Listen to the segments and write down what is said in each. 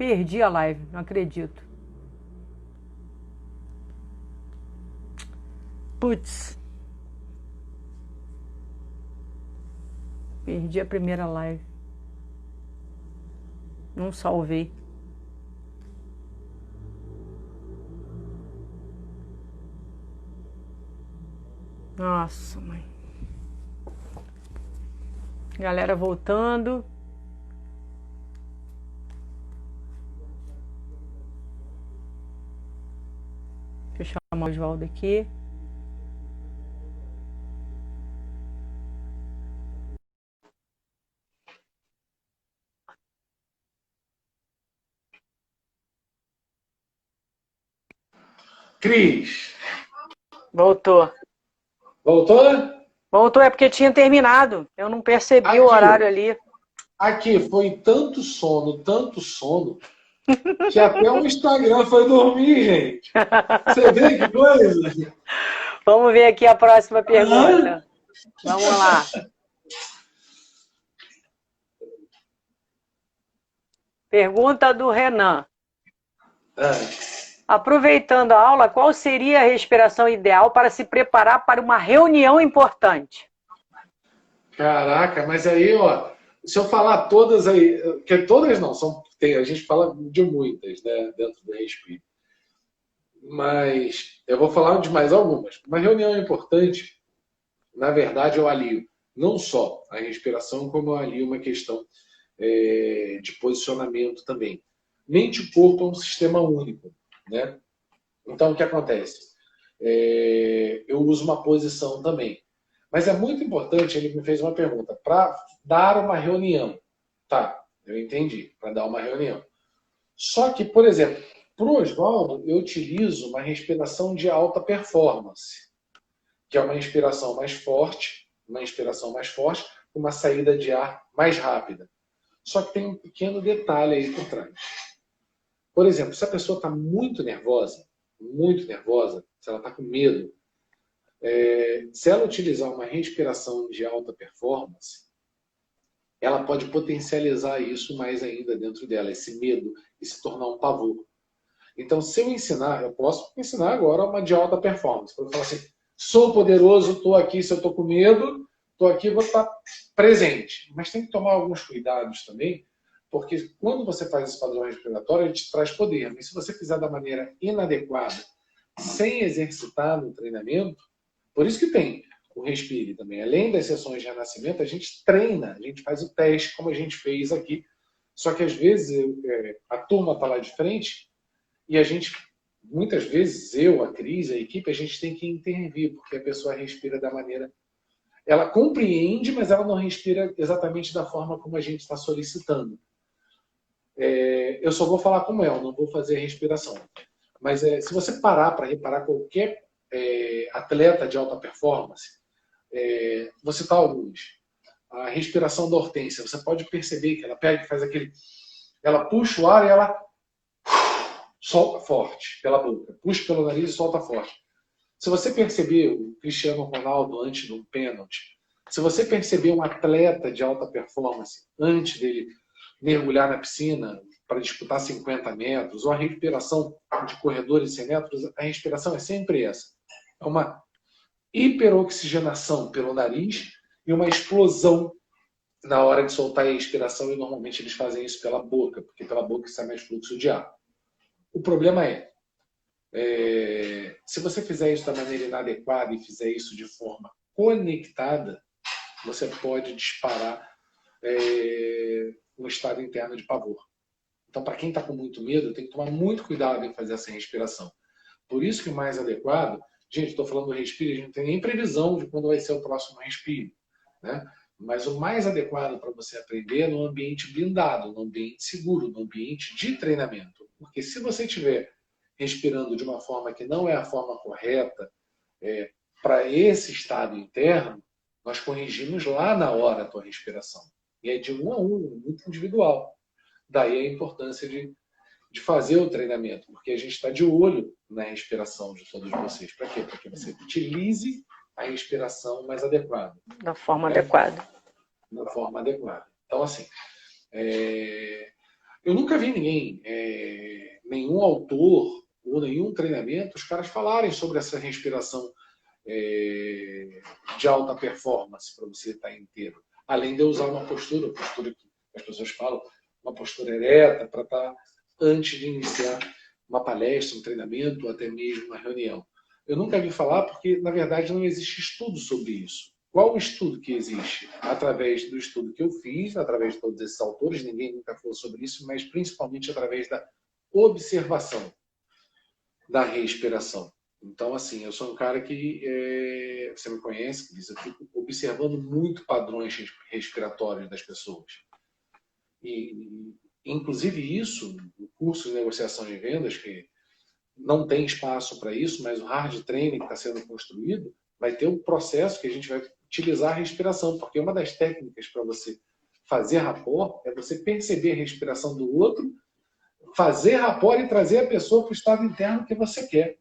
Perdi a live, não acredito. Putz. Perdi a primeira live. Não salvei. Nossa, mãe. Galera voltando. Deixa eu chamar o Oswaldo aqui. Cris. Voltou. Voltou? Voltou, é porque tinha terminado. Eu não percebi o horário ali. Aqui foi tanto sono, que até o Instagram foi dormir, gente. Você vê que coisa? Vamos ver aqui a próxima pergunta. Vamos lá. Pergunta do Renan. Aproveitando a aula, qual seria a respiração ideal para se preparar para uma reunião importante? Caraca, mas aí, ó, se eu falar todas aí, que todas não, a gente fala de muitas, né, dentro do Respiro. Mas eu vou falar de mais algumas. Uma reunião importante, na verdade, eu alio não só a respiração, como eu alio uma questão de posicionamento também. Mente e corpo é um sistema único, né? Então, o que acontece? Eu uso uma posição também. Mas é muito importante, ele me fez uma pergunta, para dar uma reunião. Tá, eu entendi, para dar uma reunião. Só que, por exemplo, para o Oswaldo, eu utilizo uma respiração de alta performance, que é uma inspiração mais forte, uma saída de ar mais rápida. Só que tem um pequeno detalhe aí por trás. Por exemplo, se a pessoa está muito nervosa, se ela está com medo, se ela utilizar uma respiração de alta performance, ela pode potencializar isso mais ainda dentro dela, esse medo, e se tornar um pavor. Então, se eu ensinar, eu posso ensinar agora uma de alta performance. Para eu falar assim, sou poderoso, estou aqui, se eu estou com medo, estou aqui, vou estar presente. Mas tem que tomar alguns cuidados também, porque quando você faz esse padrão respiratório, ele te traz poder. Mas se você fizer da maneira inadequada, sem exercitar no treinamento, por isso que tem o Respire também. Além das sessões de renascimento, a gente treina, a gente faz o teste, como a gente fez aqui. Só que às vezes a turma está lá de frente e a gente, muitas vezes, eu, a Cris, a equipe, a gente tem que intervir, porque a pessoa respira da maneira... Ela compreende, mas ela não respira exatamente da forma como a gente está solicitando. Eu só vou falar como ela, não vou fazer a respiração. Mas se você parar para reparar qualquer atleta de alta performance, vou citar alguns. A respiração da Hortência, você pode perceber que ela pega e faz aquele... Ela puxa o ar e ela solta forte pela boca. Puxa pelo nariz e solta forte. Se você perceber o Cristiano Ronaldo antes de um pênalti, se você perceber um atleta de alta performance antes dele mergulhar na piscina para disputar 50 metros, ou a respiração de corredores de 100 metros, a respiração é sempre essa. É uma hiperoxigenação pelo nariz e uma explosão na hora de soltar a expiração, e normalmente eles fazem isso pela boca, porque pela boca sai mais fluxo de ar. O problema se você fizer isso da maneira inadequada e fizer isso de forma conectada, você pode disparar um estado interno de pavor. Então, para quem está com muito medo, tem que tomar muito cuidado em fazer essa respiração. Por isso que o mais adequado... Gente, estou falando do respiro, a gente não tem nem previsão de quando vai ser o próximo respiro, né? Mas o mais adequado para você aprender é no ambiente blindado, no ambiente seguro, no ambiente de treinamento. Porque se você estiver respirando de uma forma que não é a forma correta para esse estado interno, nós corrigimos lá na hora a tua respiração. E é de um a um, muito individual. Daí a importância de fazer o treinamento, porque a gente está de olho na respiração de todos vocês. Para quê? Para que você utilize a respiração mais adequada. Da forma adequada. Da forma adequada. Então, assim, Eu nunca vi ninguém, nenhum autor ou nenhum treinamento, os caras falarem sobre essa respiração de alta performance para você estar inteiro. Além de eu usar uma postura que as pessoas falam, uma postura ereta para estar antes de iniciar uma palestra, um treinamento, ou até mesmo uma reunião. Eu nunca vi falar porque, na verdade, não existe estudo sobre isso. Qual o estudo que existe? Através do estudo que eu fiz, através de todos esses autores, ninguém nunca falou sobre isso, mas principalmente através da observação da respiração. Então, assim, eu sou um cara que, você me conhece, eu fico observando muito padrões respiratórios das pessoas. E, inclusive isso, o curso de negociação de vendas, que não tem espaço para isso, mas o hard training que está sendo construído, vai ter um processo que a gente vai utilizar a respiração, porque uma das técnicas para você fazer rapport é você perceber a respiração do outro, fazer rapport e trazer a pessoa para o estado interno que você quer.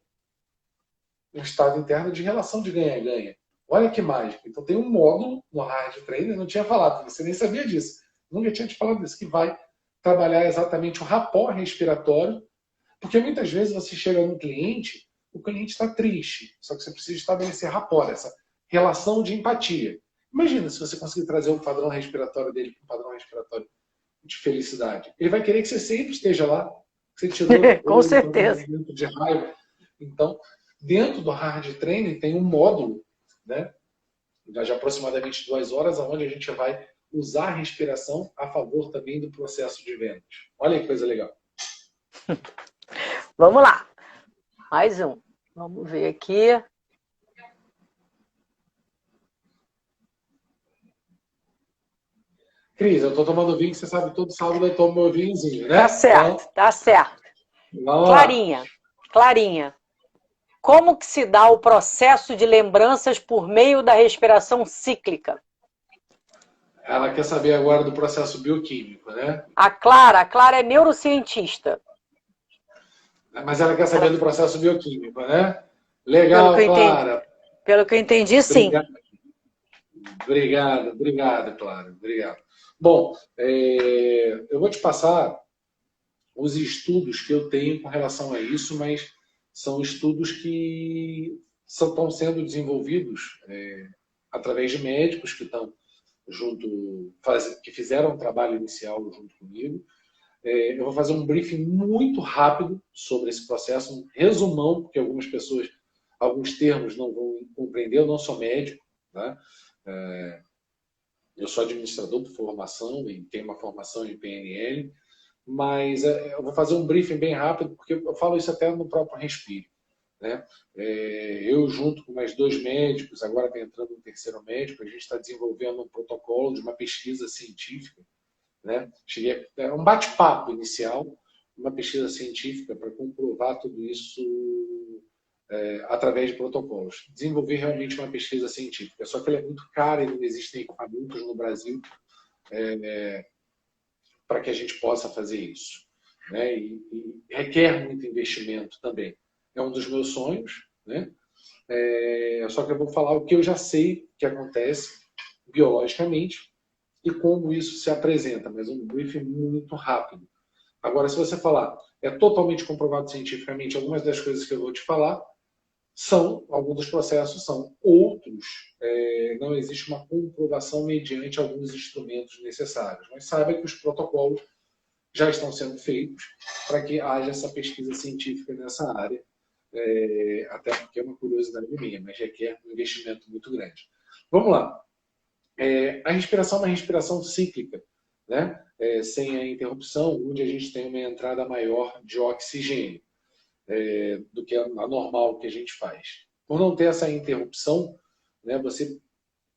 Um estado interno de relação de ganha-ganha. Olha que mágico. Então tem um módulo no hard training, eu não tinha falado, você nem sabia disso. Nunca tinha te falado disso, que vai trabalhar exatamente o rapport respiratório, porque muitas vezes você chega no cliente, o cliente está triste, só que você precisa estabelecer rapport, essa relação de empatia. Imagina se você conseguir trazer o padrão respiratório dele para um padrão respiratório de felicidade. Ele vai querer que você sempre esteja lá, que você tirou Com certeza. um momento de raiva. Então, dentro do hard training tem um módulo, né, de aproximadamente 2 horas, onde a gente vai usar a respiração a favor também do processo de vendas. Olha que coisa legal. Vamos lá. Mais um. Vamos ver aqui. Cris, eu tô tomando vinho, que você sabe, todo sábado eu tomo meu vinhozinho, né? Tá certo, então, tá certo. Clarinha, Clarinha. Como que se dá o processo de lembranças por meio da respiração cíclica? Ela quer saber agora do processo bioquímico, né? A Clara é neurocientista. Mas ela quer saber do processo bioquímico, né? Legal, Clara. Pelo que eu entendi, sim. Obrigado, Clara. Obrigado. Bom, eu vou te passar os estudos que eu tenho com relação a isso, mas são estudos que estão sendo desenvolvidos através de médicos que estão que fizeram um trabalho inicial junto comigo. Eu vou fazer um briefing muito rápido sobre esse processo, um resumão, porque algumas pessoas, alguns termos não vão compreender. Eu não sou médico, né? Eu sou administrador por formação e tenho uma formação em PNL, mas eu vou fazer um briefing bem rápido, porque eu falo isso até no próprio Respire, né? Eu, junto com mais 2 médicos, agora está entrando um 3º médico, a gente está desenvolvendo um protocolo de uma pesquisa científica, né? Era um bate-papo inicial, uma pesquisa científica para comprovar tudo isso através de protocolos. Desenvolver realmente uma pesquisa científica. Só que ela é muito cara e não existem equipamentos no Brasil para que a gente possa fazer isso, né? E requer muito investimento também. É um dos meus sonhos, né? Só que eu vou falar o que eu já sei que acontece biologicamente e como isso se apresenta, mas um briefing muito rápido. Agora, se você falar, é totalmente comprovado cientificamente, algumas das coisas que eu vou te falar alguns dos processos são, outros não existe uma comprovação mediante alguns instrumentos necessários. Mas saiba que os protocolos já estão sendo feitos para que haja essa pesquisa científica nessa área, até porque é uma curiosidade minha, mas requer um investimento muito grande. Vamos lá. A respiração é uma respiração cíclica, né? Sem a interrupção, onde a gente tem uma entrada maior de oxigênio do que a normal que a gente faz. Por não ter essa interrupção, né, você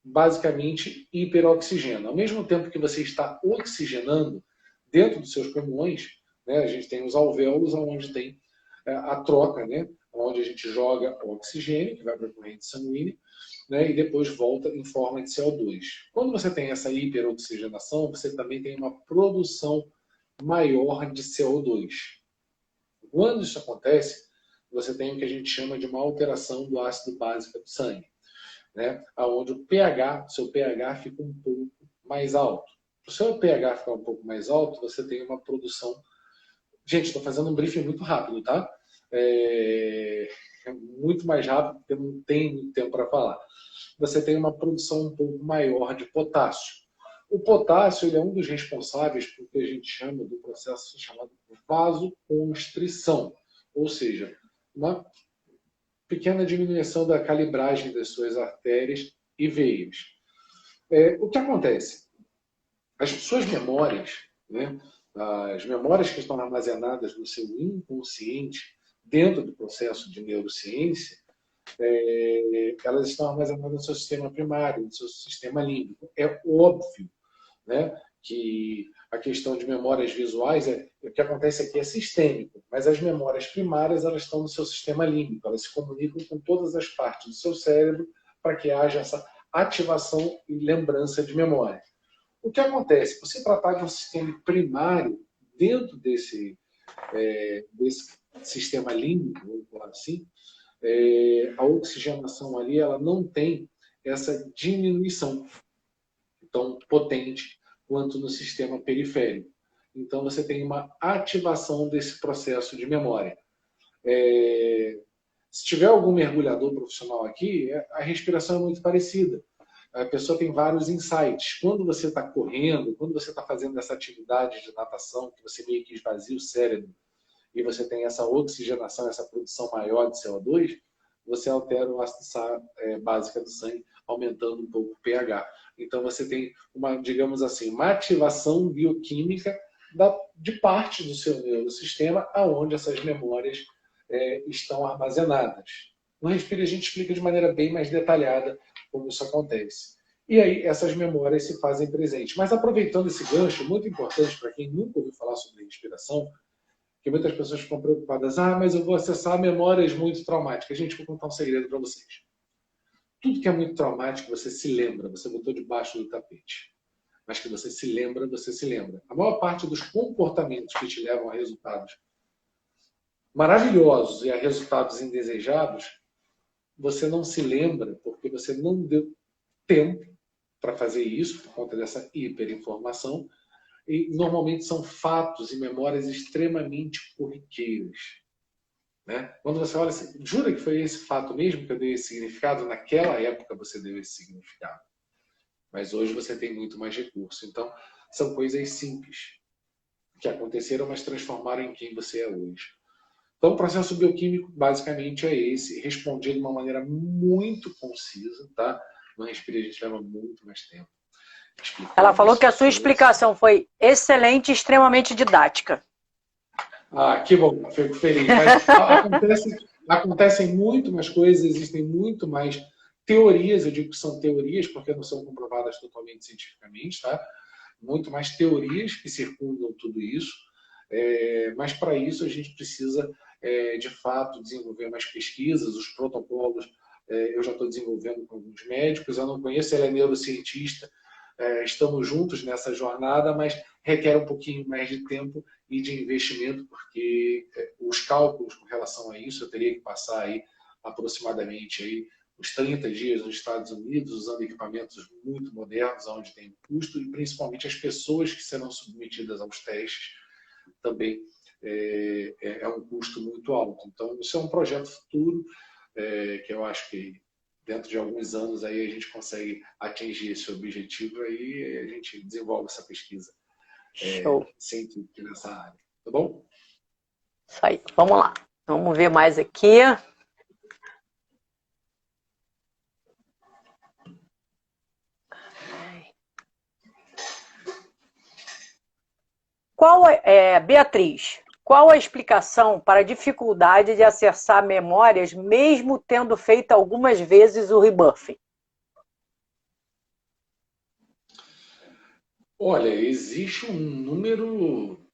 basicamente hiperoxigena. Ao mesmo tempo que você está oxigenando dentro dos seus pulmões, né, a gente tem os alvéolos, onde tem a troca, né, onde a gente joga o oxigênio, que vai para a corrente sanguínea, né, e depois volta em forma de CO2. Quando você tem essa hiperoxigenação, você também tem uma produção maior de CO2. Quando isso acontece, você tem o que a gente chama de uma alteração do ácido básico do sangue, né? Onde o pH, seu pH fica um pouco mais alto. o seu pH ficar um pouco mais alto, você tem uma produção... Gente, estou fazendo um briefing muito rápido, tá? É muito mais rápido, porque não tem muito tempo para falar. Você tem uma produção um pouco maior de potássio. O potássio ele é um dos responsáveis por que a gente chama do processo chamado vasoconstrição, ou seja, uma pequena diminuição da calibragem das suas artérias e veias. O que acontece? As suas memórias, né, as memórias que estão armazenadas no seu inconsciente, dentro do processo de neurociência, elas estão armazenadas no seu sistema primário, no seu sistema límbico. É óbvio, né, que a questão de memórias visuais, o que acontece aqui é sistêmico, mas as memórias primárias elas estão no seu sistema límbico, elas se comunicam com todas as partes do seu cérebro para que haja essa ativação e lembrança de memória. O que acontece? Você tratar de um sistema primário dentro desse sistema límbico, vamos falar assim, a oxigenação ali ela não tem essa diminuição tão potente quanto no sistema periférico. Então, você tem uma ativação desse processo de memória. Se tiver algum mergulhador profissional aqui, a respiração é muito parecida. A pessoa tem vários insights. Quando você está correndo, quando você está fazendo essa atividade de natação, que você meio que esvazia o cérebro, e você tem essa oxigenação, essa produção maior de CO2, você altera o ácido básica do sangue, aumentando um pouco o pH. Então você tem uma, digamos assim, uma ativação bioquímica de parte do seu neurosistema, aonde essas memórias estão armazenadas. No Respira a gente explica de maneira bem mais detalhada como isso acontece. E aí essas memórias se fazem presentes. Mas aproveitando esse gancho, muito importante para quem nunca ouviu falar sobre respiração, que muitas pessoas ficam preocupadas, mas eu vou acessar memórias muito traumáticas. Gente, vou contar um segredo para vocês. Tudo que é muito traumático, você se lembra, você botou debaixo do tapete. Mas que você se lembra, você se lembra. A maior parte dos comportamentos que te levam a resultados maravilhosos e a resultados indesejados, você não se lembra porque você não deu tempo para fazer isso, por conta dessa hiperinformação, e normalmente são fatos e memórias extremamente corriqueiras. Né? Quando você olha assim, jura que foi esse fato mesmo que eu dei esse significado? Naquela época você deu esse significado. Mas hoje você tem muito mais recurso. Então, são coisas simples que aconteceram, mas transformaram em quem você é hoje. Então, o processo bioquímico, basicamente, é esse. Respondi de uma maneira muito concisa, tá? No Respira, a gente leva muito mais tempo. Ela falou que a sua explicação foi excelente e extremamente didática. Que bom, fico feliz. Mas acontecem muito mais coisas, existem muito mais teorias, eu digo que são teorias, porque não são comprovadas totalmente cientificamente, tá? Muito mais teorias que circundam tudo isso. Mas para isso a gente precisa, de fato, desenvolver mais pesquisas, os protocolos. Eu já estou desenvolvendo com alguns médicos, eu não conheço, ele é neurocientista, estamos juntos nessa jornada, mas requer um pouquinho mais de tempo e de investimento, porque os cálculos com relação a isso, eu teria que passar aí aproximadamente aí uns 30 dias nos Estados Unidos, usando equipamentos muito modernos, onde tem custo, e principalmente as pessoas que serão submetidas aos testes também é um custo muito alto. Então, isso é um projeto futuro, que eu acho que dentro de alguns anos aí a gente consegue atingir esse objetivo aí a gente desenvolve essa pesquisa científica nessa área. Tá bom? Isso aí. Vamos lá. Vamos ver mais aqui. Beatriz, qual a explicação para a dificuldade de acessar memórias, mesmo tendo feito algumas vezes o rebuffing? Olha, existe um número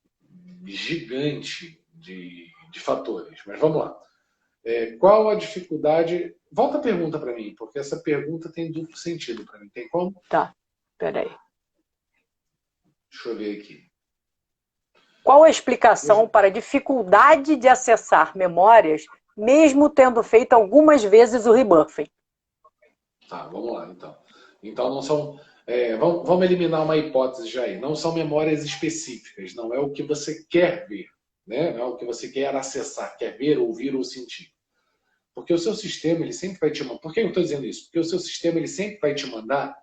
gigante de fatores, mas vamos lá. Qual a dificuldade? Volta a pergunta para mim, porque essa pergunta tem duplo sentido para mim. Tem como? Tá, peraí. Deixa eu ver aqui. Qual a explicação para a dificuldade de acessar memórias, mesmo tendo feito algumas vezes o rebuffing? Tá, vamos lá, então. Então, não são Vamos eliminar uma hipótese já aí. Não são memórias específicas, não é o que você quer ver, né? Não é o que você quer acessar, quer ver, ouvir ou sentir. Porque o seu sistema, ele sempre vai te mandar... Por que eu estou dizendo isso? Porque o seu sistema, ele sempre vai te mandar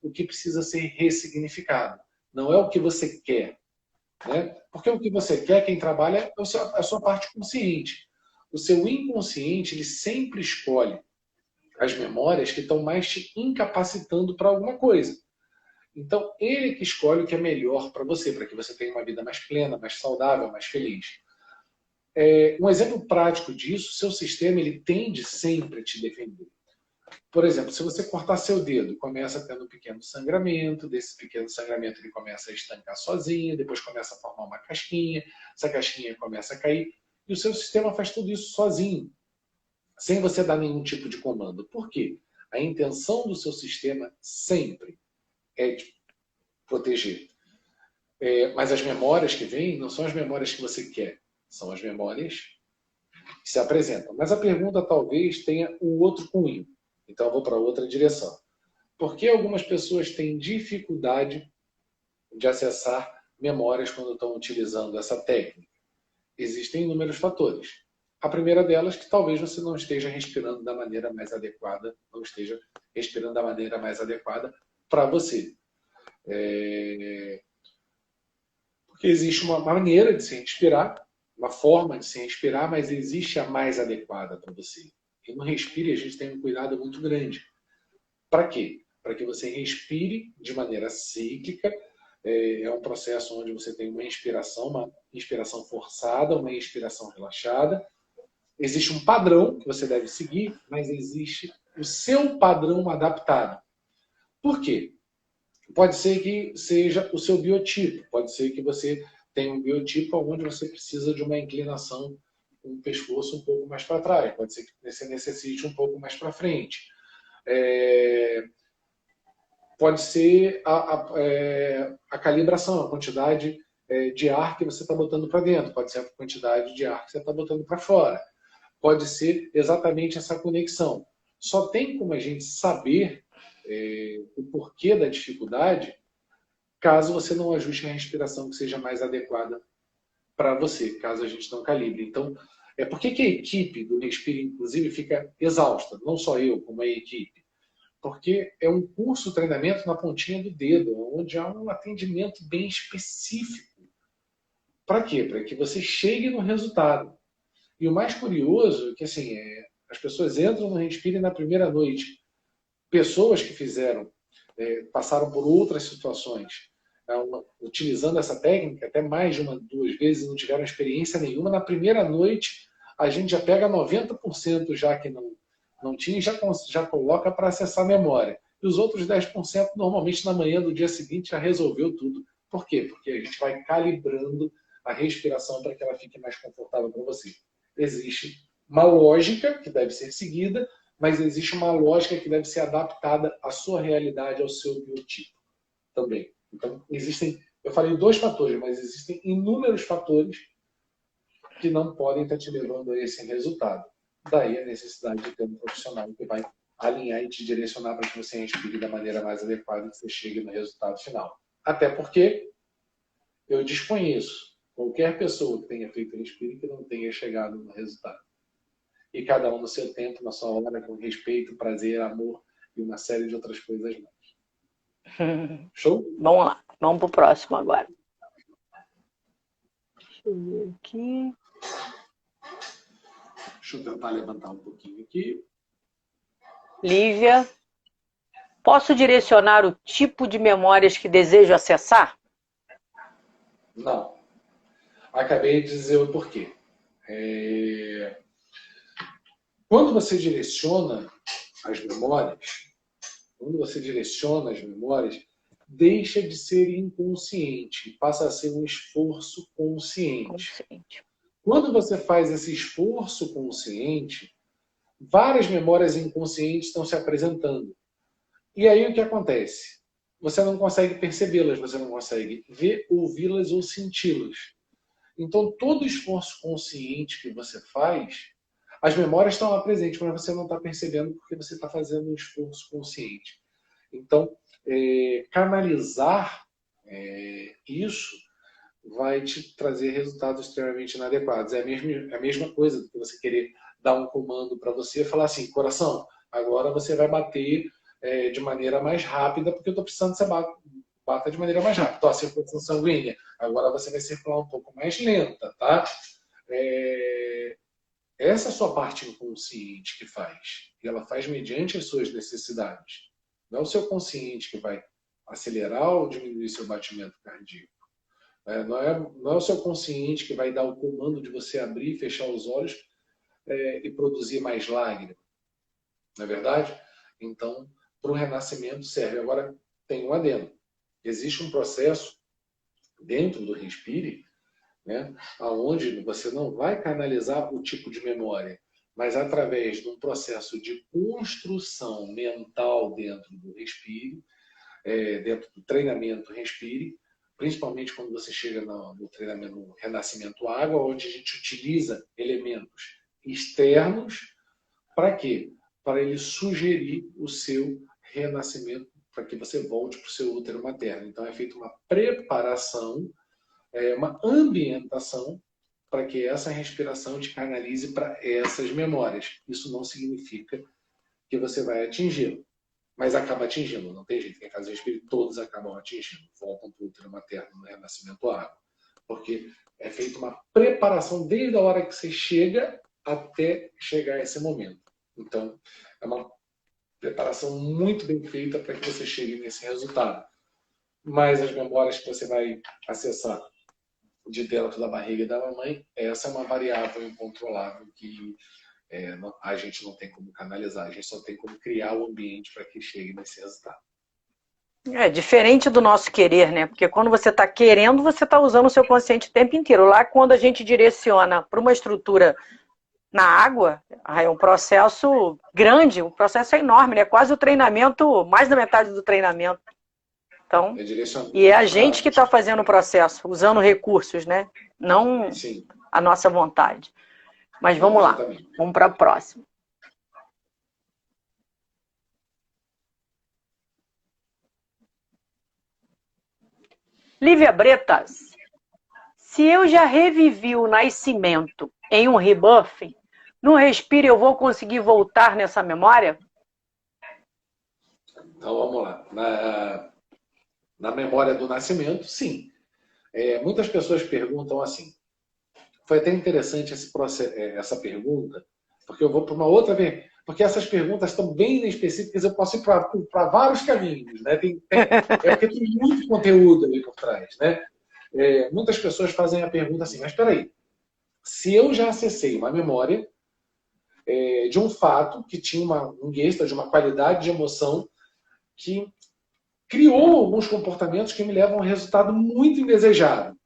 o que precisa ser ressignificado. Não é o que você quer, né? Porque o que você quer, quem trabalha, é a sua parte consciente. O seu inconsciente, ele sempre escolhe as memórias que estão mais te incapacitando para alguma coisa. Então, ele que escolhe o que é melhor para você, para que você tenha uma vida mais plena, mais saudável, mais feliz. Um exemplo prático disso, seu sistema ele tende sempre a te defender. Por exemplo, se você cortar seu dedo, começa tendo um pequeno sangramento, desse pequeno sangramento ele começa a estancar sozinho, depois começa a formar uma casquinha, essa casquinha começa a cair, e o seu sistema faz tudo isso sozinho, sem você dar nenhum tipo de comando. Por quê? A intenção do seu sistema sempre é de proteger. Mas as memórias que vêm não são as memórias que você quer, são as memórias que se apresentam. Mas a pergunta talvez tenha um outro cunho. Então eu vou para outra direção. Por que algumas pessoas têm dificuldade de acessar memórias quando estão utilizando essa técnica? Existem inúmeros fatores. A primeira delas é que talvez você não esteja respirando da maneira mais adequada, não esteja respirando da maneira mais adequada para você. Porque existe uma maneira de se respirar, uma forma de se respirar, mas existe a mais adequada para você. E no respire a gente tem um cuidado muito grande. Para quê? Para que você respire de maneira cíclica. É um processo onde você tem uma inspiração forçada, uma inspiração relaxada. Existe um padrão que você deve seguir, mas existe o seu padrão adaptado. Por quê? Pode ser que seja o seu biotipo, pode ser que você tenha um biotipo onde você precisa de uma inclinação, um pescoço um pouco mais para trás, pode ser que você necessite um pouco mais para frente. Pode ser a calibração, a quantidade de ar que você está botando para dentro, pode ser a quantidade de ar que você está botando para fora, pode ser exatamente essa conexão. Só tem como a gente saber o porquê da dificuldade caso você não ajuste a respiração que seja mais adequada para você, caso a gente não calibre. Então, por que a equipe do Respire, inclusive, fica exausta? Não só eu, como a equipe. Porque é um curso, treinamento na pontinha do dedo, onde há um atendimento bem específico. Para quê? Para que você chegue no resultado. E o mais curioso é que assim, as pessoas entram no Respire na primeira noite. Pessoas que passaram por outras situações, utilizando essa técnica, até mais de 2 vezes, não tiveram experiência nenhuma. Na primeira noite, a gente já pega 90% já que não tinha e já coloca para acessar a memória. E os outros 10%, normalmente, na manhã do dia seguinte, já resolveu tudo. Por quê? Porque a gente vai calibrando a respiração para que ela fique mais confortável para você. Existe uma lógica que deve ser seguida, mas existe uma lógica que deve ser adaptada à sua realidade, ao seu biotipo também. Então, eu falei 2 fatores, mas existem inúmeros fatores que não podem estar te levando a esse resultado. Daí a necessidade de ter um profissional que vai alinhar e te direcionar para que você respire da maneira mais adequada e que você chegue no resultado final. Até porque eu desconheço qualquer pessoa que tenha feito respire que não tenha chegado no resultado. E cada um no seu tempo, na sua hora, com respeito, prazer, amor e uma série de outras coisas mais. Show? Vamos lá, vamos pro próximo agora. Deixa eu ver aqui. Deixa eu tentar levantar um pouquinho aqui. Lívia, posso direcionar o tipo de memórias que desejo acessar? Não. Acabei de dizer o porquê. Quando você direciona as memórias, deixa de ser inconsciente, passa a ser um esforço consciente. Quando você faz esse esforço consciente, várias memórias inconscientes estão se apresentando. E aí o que acontece? Você não consegue percebê-las, você não consegue ver, ouvi-las ou senti-las. Então, todo esforço consciente que você faz, as memórias estão lá presentes, mas você não está percebendo porque você está fazendo um esforço consciente. Então, canalizar isso vai te trazer resultados extremamente inadequados. É a mesma coisa do que você querer dar um comando para você e falar assim, coração, agora você vai bater de maneira mais rápida, porque eu estou precisando que você bata de maneira mais rápida. Então, a circulação sanguínea, agora você vai circular um pouco mais lenta, tá? Essa é a sua parte inconsciente que faz. E ela faz mediante as suas necessidades. Não é o seu consciente que vai acelerar ou diminuir seu batimento cardíaco. Não é o seu consciente que vai dar o comando de você abrir e fechar os olhos e produzir mais lágrimas. Não é verdade? Então, para o renascimento serve. Agora, tem um adendo. Existe um processo dentro do Respire, né, onde você não vai canalizar o tipo de memória, mas através de um processo de construção mental dentro do Respire, dentro do treinamento Respire, principalmente quando você chega no treinamento no Renascimento Água, onde a gente utiliza elementos externos para quê? Para ele sugerir o seu renascimento, para que você volte para o seu útero materno. Então é feita uma preparação, uma ambientação para que essa respiração te canalize para essas memórias. Isso não significa que você vai atingi-lo, mas acaba atingindo, não tem jeito. Quem faz Respire, todos acabam atingindo, voltam para o útero materno no renascimento água. Porque é feita uma preparação desde a hora que você chega até chegar a esse momento. Então, é uma preparação muito bem feita para que você chegue nesse resultado. Mas as memórias que você vai acessar de dentro da barriga da mamãe, essa é uma variável incontrolável que a gente não tem como canalizar, a gente só tem como criar o ambiente para que chegue nesse resultado. É diferente do nosso querer, né? Porque quando você está querendo, você está usando o seu consciente o tempo inteiro. Lá, quando a gente direciona para uma estrutura na água, é um processo grande, o processo é enorme, né? Quase o treinamento, mais da metade do treinamento. Então, e é a gente que está fazendo o processo, usando recursos, né? Não Sim. A nossa vontade. Mas vamos lá, vamos para a próxima. Lívia Bretas, se eu já revivi o nascimento em um rebuff, no Respire eu vou conseguir voltar nessa memória? Então vamos lá. Na memória do nascimento, sim. Muitas pessoas perguntam assim. Foi até interessante essa pergunta, porque eu vou para uma outra vez. Porque essas perguntas estão bem específicas, eu posso ir para vários caminhos. Né? Porque tem muito conteúdo ali por trás. Né? Muitas pessoas fazem a pergunta assim, mas espera aí, se eu já acessei uma memória de um fato que tinha um gesta, de uma qualidade de emoção que criou alguns comportamentos que me levam a um resultado muito indesejado.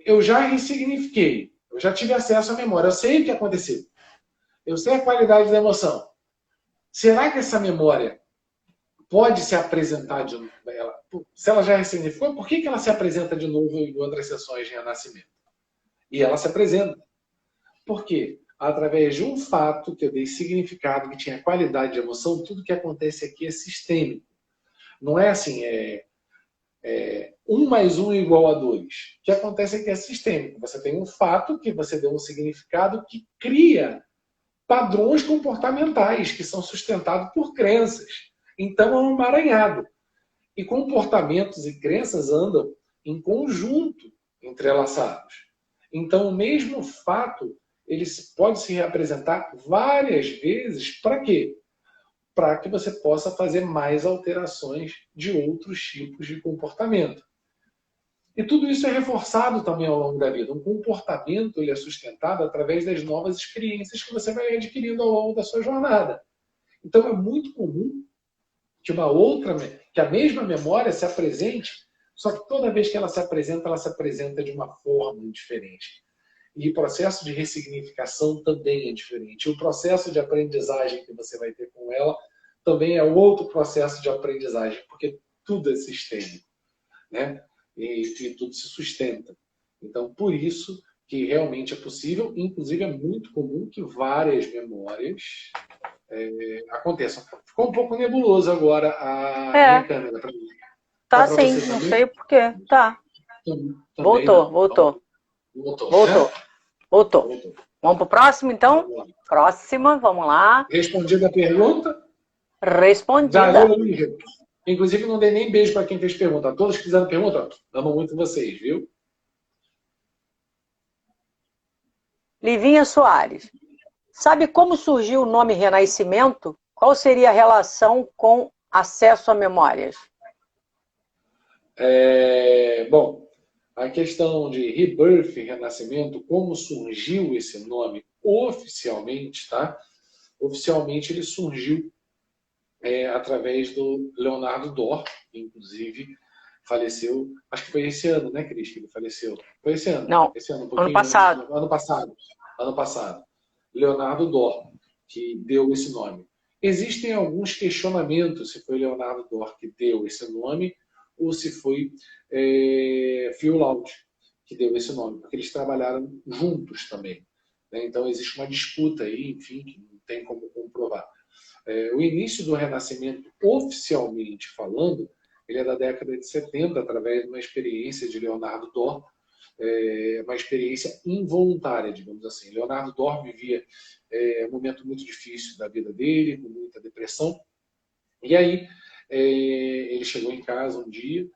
Eu já ressignifiquei, eu já tive acesso à memória, eu sei o que aconteceu, eu sei a qualidade da emoção. Será que essa memória pode se apresentar de novo? Se ela já ressignificou, por que ela se apresenta de novo em outras sessões de renascimento? E ela se apresenta. Por quê? Através de um fato que eu dei significado, que tinha qualidade de emoção, tudo que acontece aqui é sistêmico. Não é assim, 1 mais 1 igual a 2. O que acontece é que é sistêmico. Você tem um fato que você deu um significado que cria padrões comportamentais que são sustentados por crenças. Então é um emaranhado. E comportamentos e crenças andam em conjunto, entrelaçados. Então o mesmo fato ele pode se reapresentar várias vezes. Para quê? Para que você possa fazer mais alterações de outros tipos de comportamento. E tudo isso é reforçado também ao longo da vida. Um comportamento ele é sustentado através das novas experiências que você vai adquirindo ao longo da sua jornada. Então é muito comum que a mesma memória se apresente, só que toda vez que ela se apresenta de uma forma diferente. E o processo de ressignificação também é diferente. O processo de aprendizagem que você vai ter com ela também é outro processo de aprendizagem, porque tudo é sistêmico, né? E tudo se sustenta. Então, por isso que realmente é possível, inclusive é muito comum que várias memórias aconteçam. Ficou um pouco nebuloso agora a minha câmera para mim. Tá Para sim, você não também? sei porquê. Tá. Também Voltou, não. voltou. Voltou, Voltou. né? Voltou. Vamos pro próximo, então? Vamos lá. Próxima, vamos lá. Respondida a pergunta? Respondida. Valeu, Lígia. Inclusive, não dei nem beijo para quem fez pergunta. Todos que fizeram pergunta, amo muito vocês, viu? Livinha Soares. Sabe como surgiu o nome Renascimento? Qual seria a relação com acesso a memórias? Bom, a questão de rebirth, renascimento, como surgiu esse nome oficialmente, tá? Oficialmente ele surgiu através do Leonardo Dor, que inclusive faleceu, acho que foi esse ano, né, Cris, que ele faleceu? Foi esse ano? Não, Esse ano, um ano pouquinho passado. ano passado. Ano passado. Leonardo Dor, que deu esse nome. Existem alguns questionamentos se foi Leonardo Dor que deu esse nome ou se foi Phil Laut que deu esse nome, porque eles trabalharam juntos também. Né? Então existe uma disputa aí, enfim, que não tem como comprovar. O início do Renascimento, oficialmente falando, ele é da década de 70, através de uma experiência de Leonardo Dor, uma experiência involuntária, digamos assim. Leonardo Dor vivia um momento muito difícil da vida dele, com muita depressão, e aí ele chegou em casa um dia,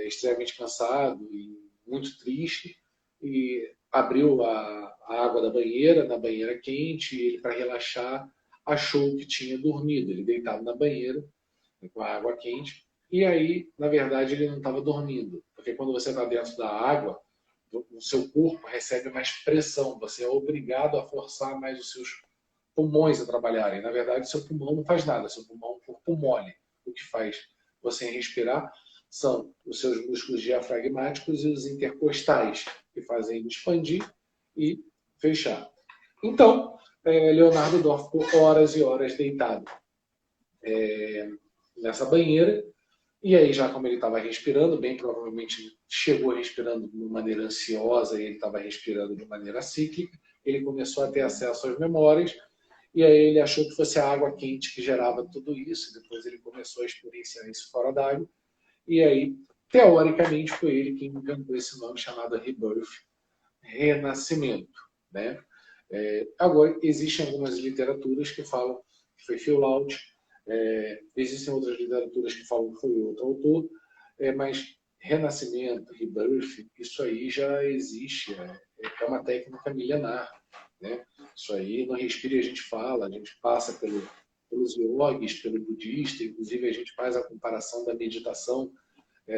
extremamente cansado e muito triste, e abriu a água da banheira, na banheira quente, e ele, para relaxar, achou que tinha dormido. Ele deitado na banheira, com a água quente, e aí, na verdade, ele não estava dormindo. Porque quando você está dentro da água, o seu corpo recebe mais pressão, você é obrigado a forçar mais os seus pulmões a trabalharem. Na verdade, seu pulmão não faz nada, seu pulmão é um corpo mole. O que faz você respirar são os seus músculos diafragmáticos e os intercostais, que fazem ele expandir e fechar. Então, Leonardo Dor ficou horas e horas deitado nessa banheira, e aí já como ele estava respirando, bem provavelmente chegou respirando de maneira ansiosa e ele estava respirando de maneira cíclica, ele começou a ter acesso às memórias, e aí ele achou que fosse a água quente que gerava tudo isso, depois ele começou a experienciar isso fora d'água, e aí, teoricamente, foi ele que inventou esse nome chamado Rebirth, renascimento, né? Agora, existem algumas literaturas que falam que foi Phil Laut, existem outras literaturas que falam que foi outro autor, mas renascimento, rebirth, isso aí já existe, é uma técnica milenar, né? Isso aí no Respire a gente fala, a gente passa pelos yogis, pelo budista, inclusive a gente faz a comparação da meditação,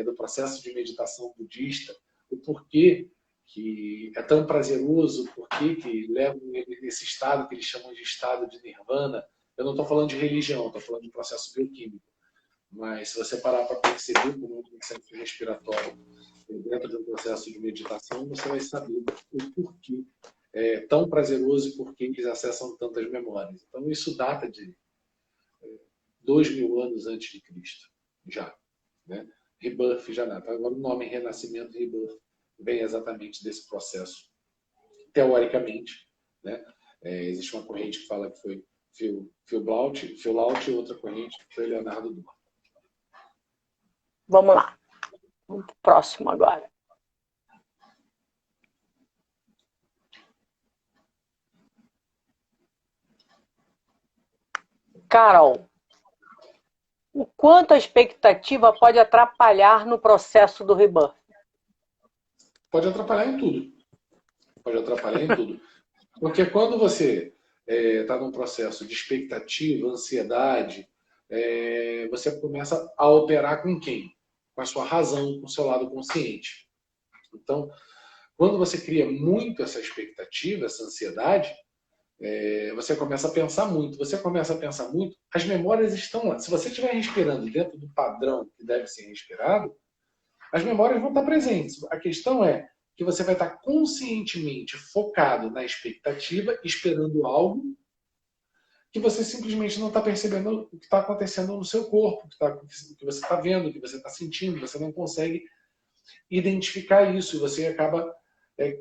do processo de meditação budista, o porquê que é tão prazeroso, porquê que leva nesse estado que eles chamam de estado de nirvana. Eu não estou falando de religião, estou falando de processo bioquímico. Mas se você parar para perceber como é um processo respiratório dentro do processo de meditação, você vai saber o porquê é tão prazeroso e porquê eles acessam tantas memórias. Então isso data de 2000 anos antes de Cristo, já. Né? Rebirth já data. Agora o nome Renascimento e Rebirth vem exatamente desse processo. Teoricamente, né? Existe uma corrente que fala que foi Phil Laut e outra corrente que foi Leonardo Dor. Vamos lá. Vamos pro próximo agora. Carol, o quanto a expectativa pode atrapalhar no processo do rebirth? Pode atrapalhar em tudo. Pode atrapalhar em tudo. Porque quando você está num processo de expectativa, ansiedade, você começa a operar com quem? Com a sua razão, com o seu lado consciente. Então, quando você cria muito essa expectativa, essa ansiedade, você começa a pensar muito. Você começa a pensar muito, as memórias estão lá. Se você estiver respirando dentro do padrão que deve ser respirado, as memórias vão estar presentes. A questão é que você vai estar conscientemente focado na expectativa, esperando algo que você simplesmente não está percebendo o que está acontecendo no seu corpo, o que você está vendo, o que você está sentindo. Você não consegue identificar isso e você acaba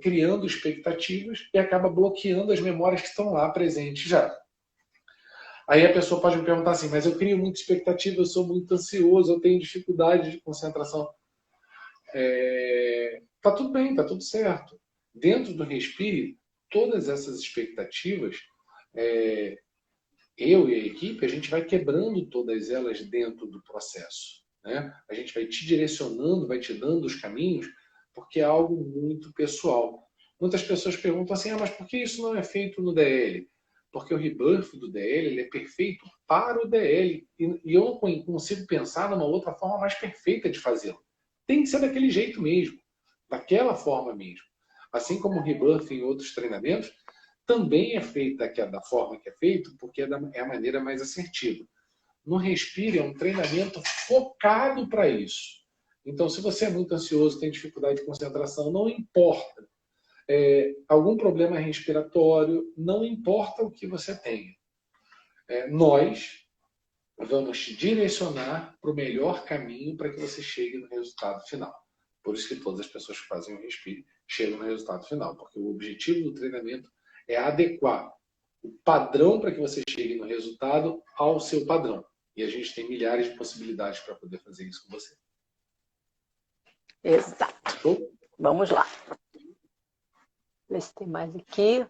criando expectativas e acaba bloqueando as memórias que estão lá presentes já. Aí a pessoa pode me perguntar assim, mas eu crio muita expectativa, eu sou muito ansioso, eu tenho dificuldade de concentração. Tá tudo bem, tá tudo certo. Dentro do Respire, todas essas expectativas, eu e a equipe, a gente vai quebrando todas elas dentro do processo. Né? A gente vai te direcionando, vai te dando os caminhos, porque é algo muito pessoal. Muitas pessoas perguntam assim, mas por que isso não é feito no DL? Porque o rebirth do DL ele é perfeito para o DL. E eu não consigo pensar numa outra forma mais perfeita de fazê-lo. Tem que ser daquele jeito mesmo, daquela forma mesmo. Assim como o rebirth em outros treinamentos, também é feito da forma que é feito, porque é a maneira mais assertiva. No Respire é um treinamento focado para isso. Então, se você é muito ansioso, tem dificuldade de concentração, não importa. Algum problema respiratório, não importa o que você tenha. Nós vamos te direcionar para o melhor caminho para que você chegue no resultado final. Por isso que todas as pessoas que fazem o Respire chegam no resultado final, porque o objetivo do treinamento é adequar o padrão para que você chegue no resultado ao seu padrão. E a gente tem milhares de possibilidades para poder fazer isso com você. Exato. Show? Vamos lá. Ver se tem mais aqui.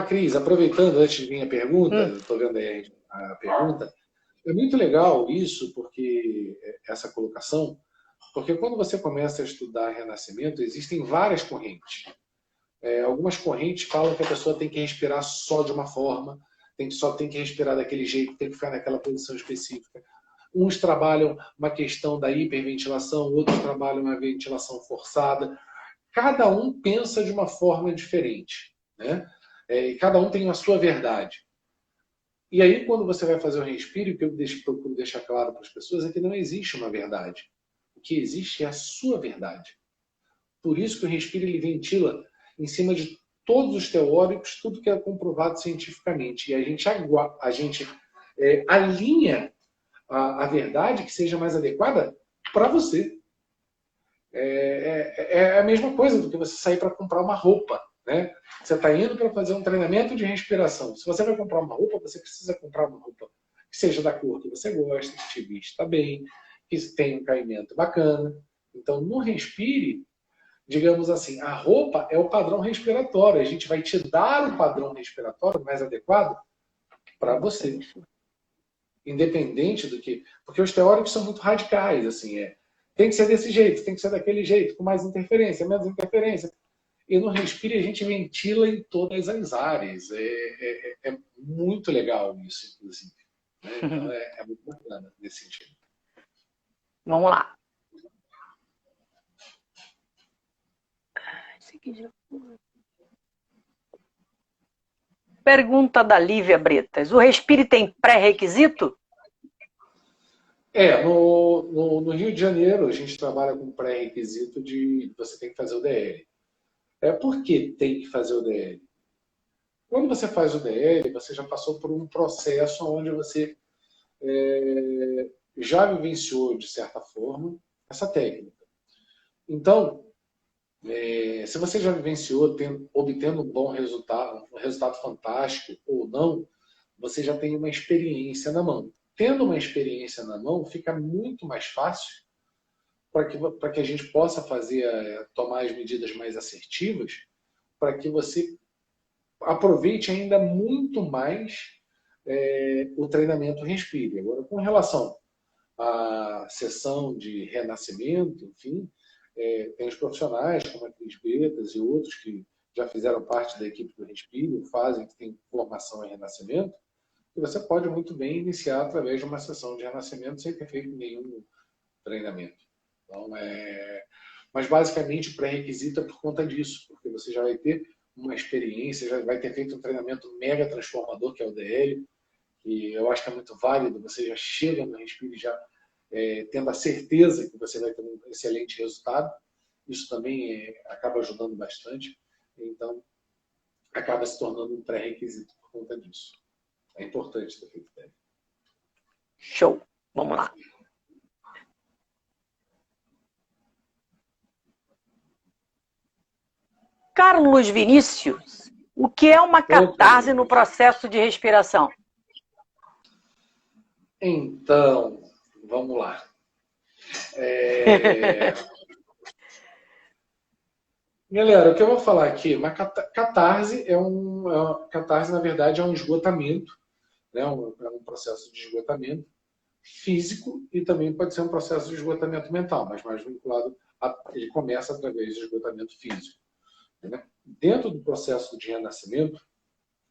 Cris, aproveitando antes de vir a pergunta, estou vendo aí a pergunta, é muito legal isso, porque essa colocação, porque quando você começa a estudar renascimento, existem várias correntes. Algumas correntes falam que a pessoa tem que respirar só de uma forma, só tem que respirar daquele jeito, tem que ficar naquela posição específica. Uns trabalham uma questão da hiperventilação, outros trabalham uma ventilação forçada. Cada um pensa de uma forma diferente, né? E cada um tem a sua verdade. E aí, quando você vai fazer o respiro, o que eu procuro deixar claro para as pessoas é que não existe uma verdade. O que existe é a sua verdade. Por isso que o respiro ele ventila em cima de todos os teóricos, tudo que é comprovado cientificamente. E a gente alinha a verdade que seja mais adequada para você. É a mesma coisa do que você sair para comprar uma roupa. Né? Você está indo para fazer um treinamento de respiração. Se você vai comprar uma roupa, você precisa comprar uma roupa que seja da cor que você gosta, que te vista bem, que tenha um caimento bacana. Então, no Respire, digamos assim, a roupa é o padrão respiratório. A gente vai te dar o padrão respiratório mais adequado para você. Independente do que... Porque os teóricos são muito radicais, assim, tem que ser desse jeito, tem que ser daquele jeito, com mais interferência, menos interferência. E no Respire a gente ventila em todas as áreas. É muito legal isso, inclusive. Né? Então é muito bacana nesse sentido. Vamos lá. Pergunta da Lívia Bretas. O Respire tem pré-requisito? No Rio de Janeiro a gente trabalha com pré-requisito de você tem que fazer o DL. Por que tem que fazer o DL? Quando você faz o DL, você já passou por um processo onde você já vivenciou, de certa forma, essa técnica. Então, se você já vivenciou obtendo um bom resultado, um resultado fantástico ou não, você já tem uma experiência na mão. Tendo uma experiência na mão, fica muito mais fácil para que a gente possa tomar as medidas mais assertivas, para que você aproveite ainda muito mais o treinamento Respire. Agora, com relação à sessão de renascimento, enfim, tem os profissionais, como a Cris Bretas e outros que já fizeram parte da equipe do Respire, que tem formação em renascimento, e você pode muito bem iniciar através de uma sessão de renascimento sem ter feito nenhum treinamento. Então, mas basicamente o pré-requisito é por conta disso, porque você já vai ter uma experiência, já vai ter feito um treinamento mega transformador, que é o DL, e eu acho que é muito válido, você já chega no Respire já tendo a certeza que você vai ter um excelente resultado. Isso também acaba ajudando bastante, então acaba se tornando um pré-requisito por conta disso. É importante ter feito DL. Show, vamos lá. Carlos Vinícius, o que é uma catarse no processo de respiração? Então, vamos lá. Galera, o que eu vou falar aqui, uma catarse catarse, na verdade, é um esgotamento, né? É um processo de esgotamento físico e também pode ser um processo de esgotamento mental, mas mais vinculado ele começa através de esgotamento físico, né? Dentro do processo de renascimento,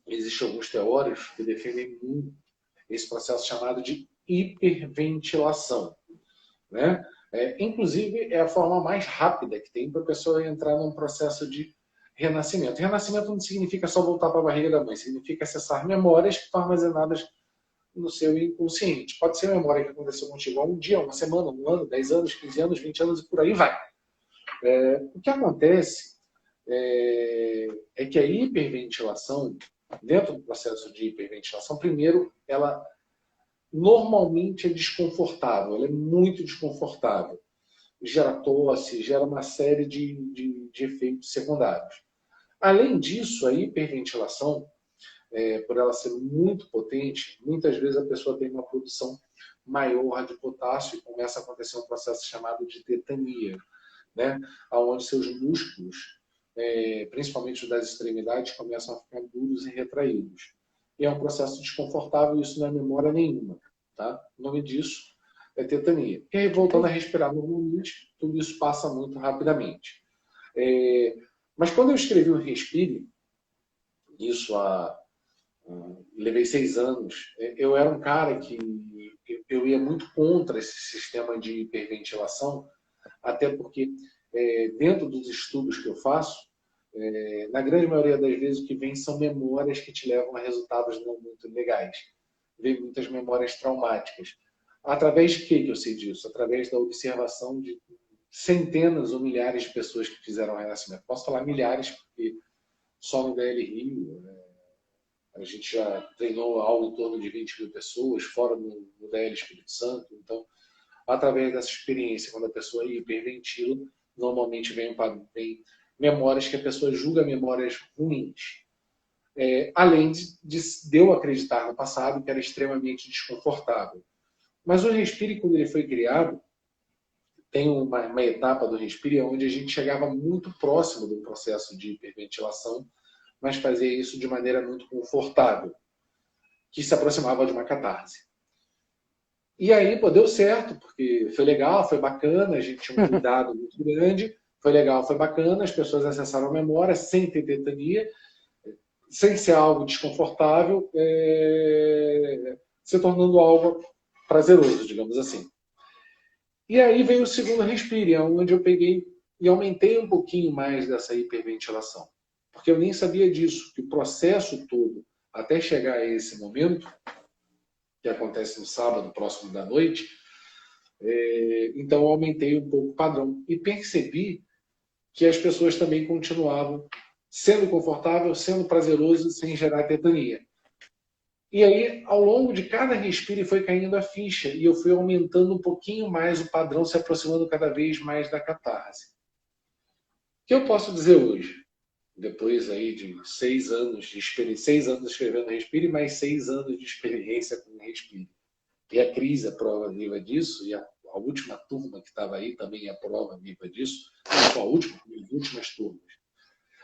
existem alguns teóricos que defendem muito esse processo chamado de hiperventilação, né? Inclusive, é a forma mais rápida que tem para a pessoa entrar num processo de renascimento. Renascimento não significa só voltar para a barriga da mãe, significa acessar memórias que estão armazenadas no seu inconsciente. Pode ser memória que aconteceu contigo há um dia, uma semana, um ano, 10 anos, 15 anos, 20 anos e por aí vai. O que acontece é que a hiperventilação, dentro do processo de hiperventilação, primeiro, ela normalmente é desconfortável, ela é muito desconfortável. Gera tosse, gera uma série de efeitos secundários. Além disso, a hiperventilação, por ela ser muito potente, muitas vezes a pessoa tem uma produção maior de potássio e começa a acontecer um processo chamado de tetania, né? Onde seus músculos, principalmente das extremidades, começam a ficar duros e retraídos. E é um processo desconfortável, isso não é memória nenhuma. Tá? O nome disso é tetania. E aí, voltando a respirar normalmente, tudo isso passa muito rapidamente. Mas quando eu escrevi o Respire, isso levei 6 anos, eu era um cara que eu ia muito contra esse sistema de hiperventilação, até porque dentro dos estudos que eu faço, na grande maioria das vezes o que vem são memórias que te levam a resultados não muito legais. Vem muitas memórias traumáticas. Através de que eu sei disso? Através da observação de centenas ou milhares de pessoas que fizeram o renascimento. Posso falar milhares, porque só no DL Rio a gente já treinou algo em torno de 20 mil pessoas, fora no DL Espírito Santo. Então, através dessa experiência, quando a pessoa hiperventila, normalmente vem memórias que a pessoa julga memórias ruins. Além de eu acreditar no passado que era extremamente desconfortável. Mas o Respire, quando ele foi criado, tem uma etapa do Respire onde a gente chegava muito próximo do processo de hiperventilação, mas fazia isso de maneira muito confortável, que se aproximava de uma catarse. E aí, deu certo, porque foi legal, foi bacana, a gente tinha um cuidado muito grande, foi legal, foi bacana, as pessoas acessaram a memória sem ter tetania, sem ser algo desconfortável, se tornando algo prazeroso, digamos assim. E aí veio o segundo Respire, onde eu peguei e aumentei um pouquinho mais dessa hiperventilação. Porque eu nem sabia disso, que o processo todo, até chegar a esse momento, que acontece no sábado, próximo da noite, então eu aumentei um pouco o padrão. E percebi que as pessoas também continuavam sendo confortável, sendo prazeroso, sem gerar tetania. E aí, ao longo de cada respiro, foi caindo a ficha, e eu fui aumentando um pouquinho mais o padrão, se aproximando cada vez mais da catarse. O que eu posso dizer hoje? Depois aí de 6 anos de experiência, 6 anos escrevendo Respire, mais 6 anos de experiência com Respire. E a Cris é prova viva disso, e a última turma que estava aí também é prova viva disso, não só a última, as últimas turmas.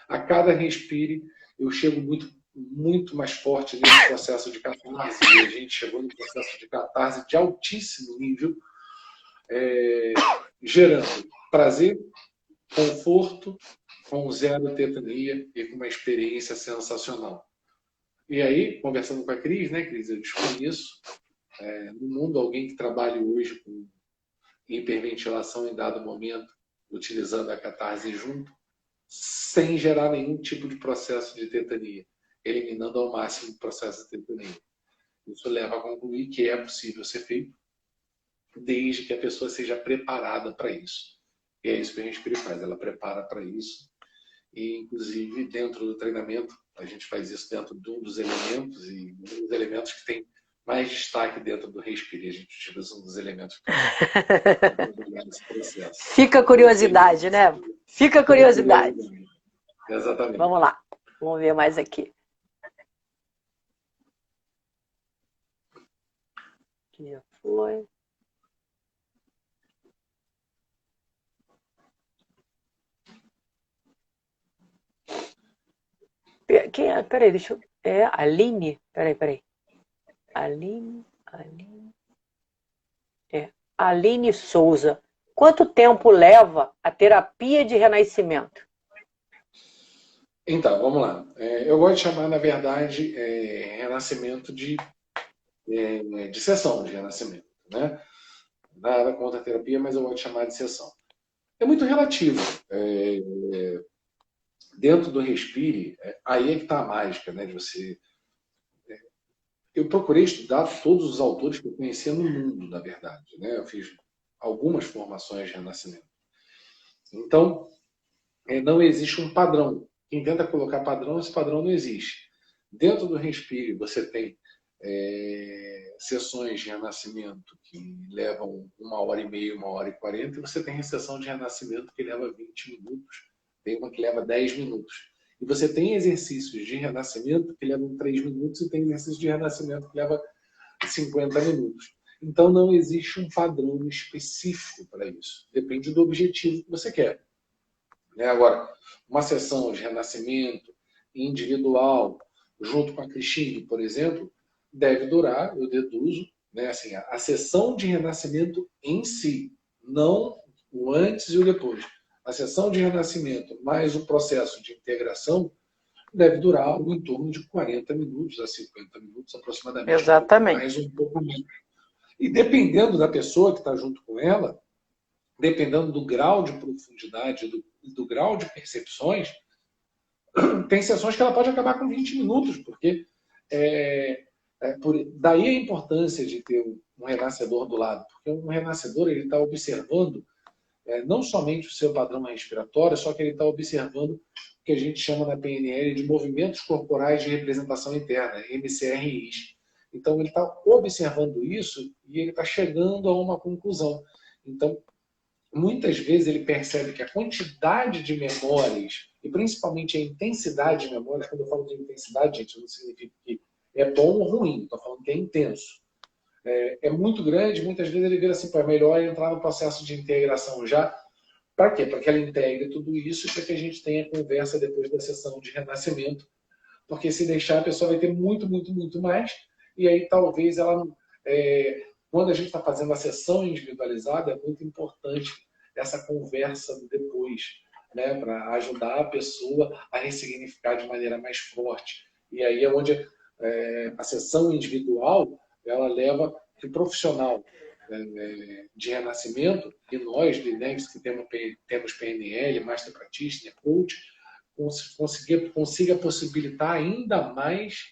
A cada Respire, eu chego muito mais forte nesse processo de catarse, e a gente chegou no processo de catarse de altíssimo nível, gerando prazer, conforto, com zero tetania e com uma experiência sensacional. E aí, conversando com a Cris, né, Cris, eu desconheço no mundo alguém que trabalhe hoje com hiperventilação em dado momento, utilizando a catarse junto, sem gerar nenhum tipo de processo de tetania, eliminando ao máximo o processo de tetania. Isso leva a concluir que é possível ser feito, desde que a pessoa seja preparada para isso. E é isso que a Respire faz, ela prepara para isso. E, inclusive, dentro do treinamento, a gente faz isso dentro de um dos elementos, e um dos elementos que tem mais destaque dentro do Respire. A gente utiliza um dos elementos para nesse processo. Fica a curiosidade, né? Fica a curiosidade. Exatamente. Vamos lá. Vamos ver mais aqui. Aqui já foi. Quem é? Peraí, deixa eu... É a Aline? Peraí. Aline. Aline Souza. Quanto tempo leva a terapia de renascimento? Então, vamos lá. Eu gosto de chamar, na verdade, renascimento de sessão de renascimento, né? Nada contra a terapia, mas eu gosto de chamar de sessão. É muito relativo. Dentro do Respire, aí é que está a mágica, né? De você... Eu procurei estudar todos os autores que eu conhecia no mundo, na verdade, né? Eu fiz algumas formações de renascimento. Então, não existe um padrão. Quem tenta colocar padrão, esse padrão não existe. Dentro do Respire, você tem sessões de renascimento que levam 1h30, 1h40, e você tem sessão de renascimento que leva 20 minutos, tem uma que leva 10 minutos. E você tem exercícios de renascimento que levam 3 minutos e tem exercícios de renascimento que leva 50 minutos. Então não existe um padrão específico para isso. Depende do objetivo que você quer. Agora, uma sessão de renascimento individual, junto com a Cristine, por exemplo, deve durar, eu deduzo, né, assim, a sessão de renascimento em si, não o antes e o depois. A sessão de renascimento mais o processo de integração deve durar algo em torno de 40 minutos a 50 minutos aproximadamente. Exatamente. Mais um pouco menos. E dependendo da pessoa que está junto com ela, dependendo do grau de profundidade, do grau de percepções, tem sessões que ela pode acabar com 20 minutos, porque daí a importância de ter um renascedor do lado, porque um renascedor ele está observando não somente o seu padrão respiratório, só que ele está observando o que a gente chama na PNL de movimentos corporais de representação interna, MCRIs. Então ele está observando isso e ele está chegando a uma conclusão. Então, muitas vezes ele percebe que a quantidade de memórias, e principalmente a intensidade de memórias, quando eu falo de intensidade, gente, não significa que é bom ou ruim, estou falando que é intenso. É muito grande, muitas vezes ele vira assim, é melhor entrar no processo de integração já. Para quê? Para que ela integre tudo isso e para que a gente tenha conversa depois da sessão de renascimento. Porque se deixar, a pessoa vai ter muito, muito, muito mais. E aí talvez ela... quando a gente está fazendo a sessão individualizada, é muito importante essa conversa depois, né, para ajudar a pessoa a ressignificar de maneira mais forte. E aí é onde a sessão individual ela leva o profissional de renascimento, e nós, líderes que temos PNL, Master Practitioner, Coach, consiga possibilitar ainda mais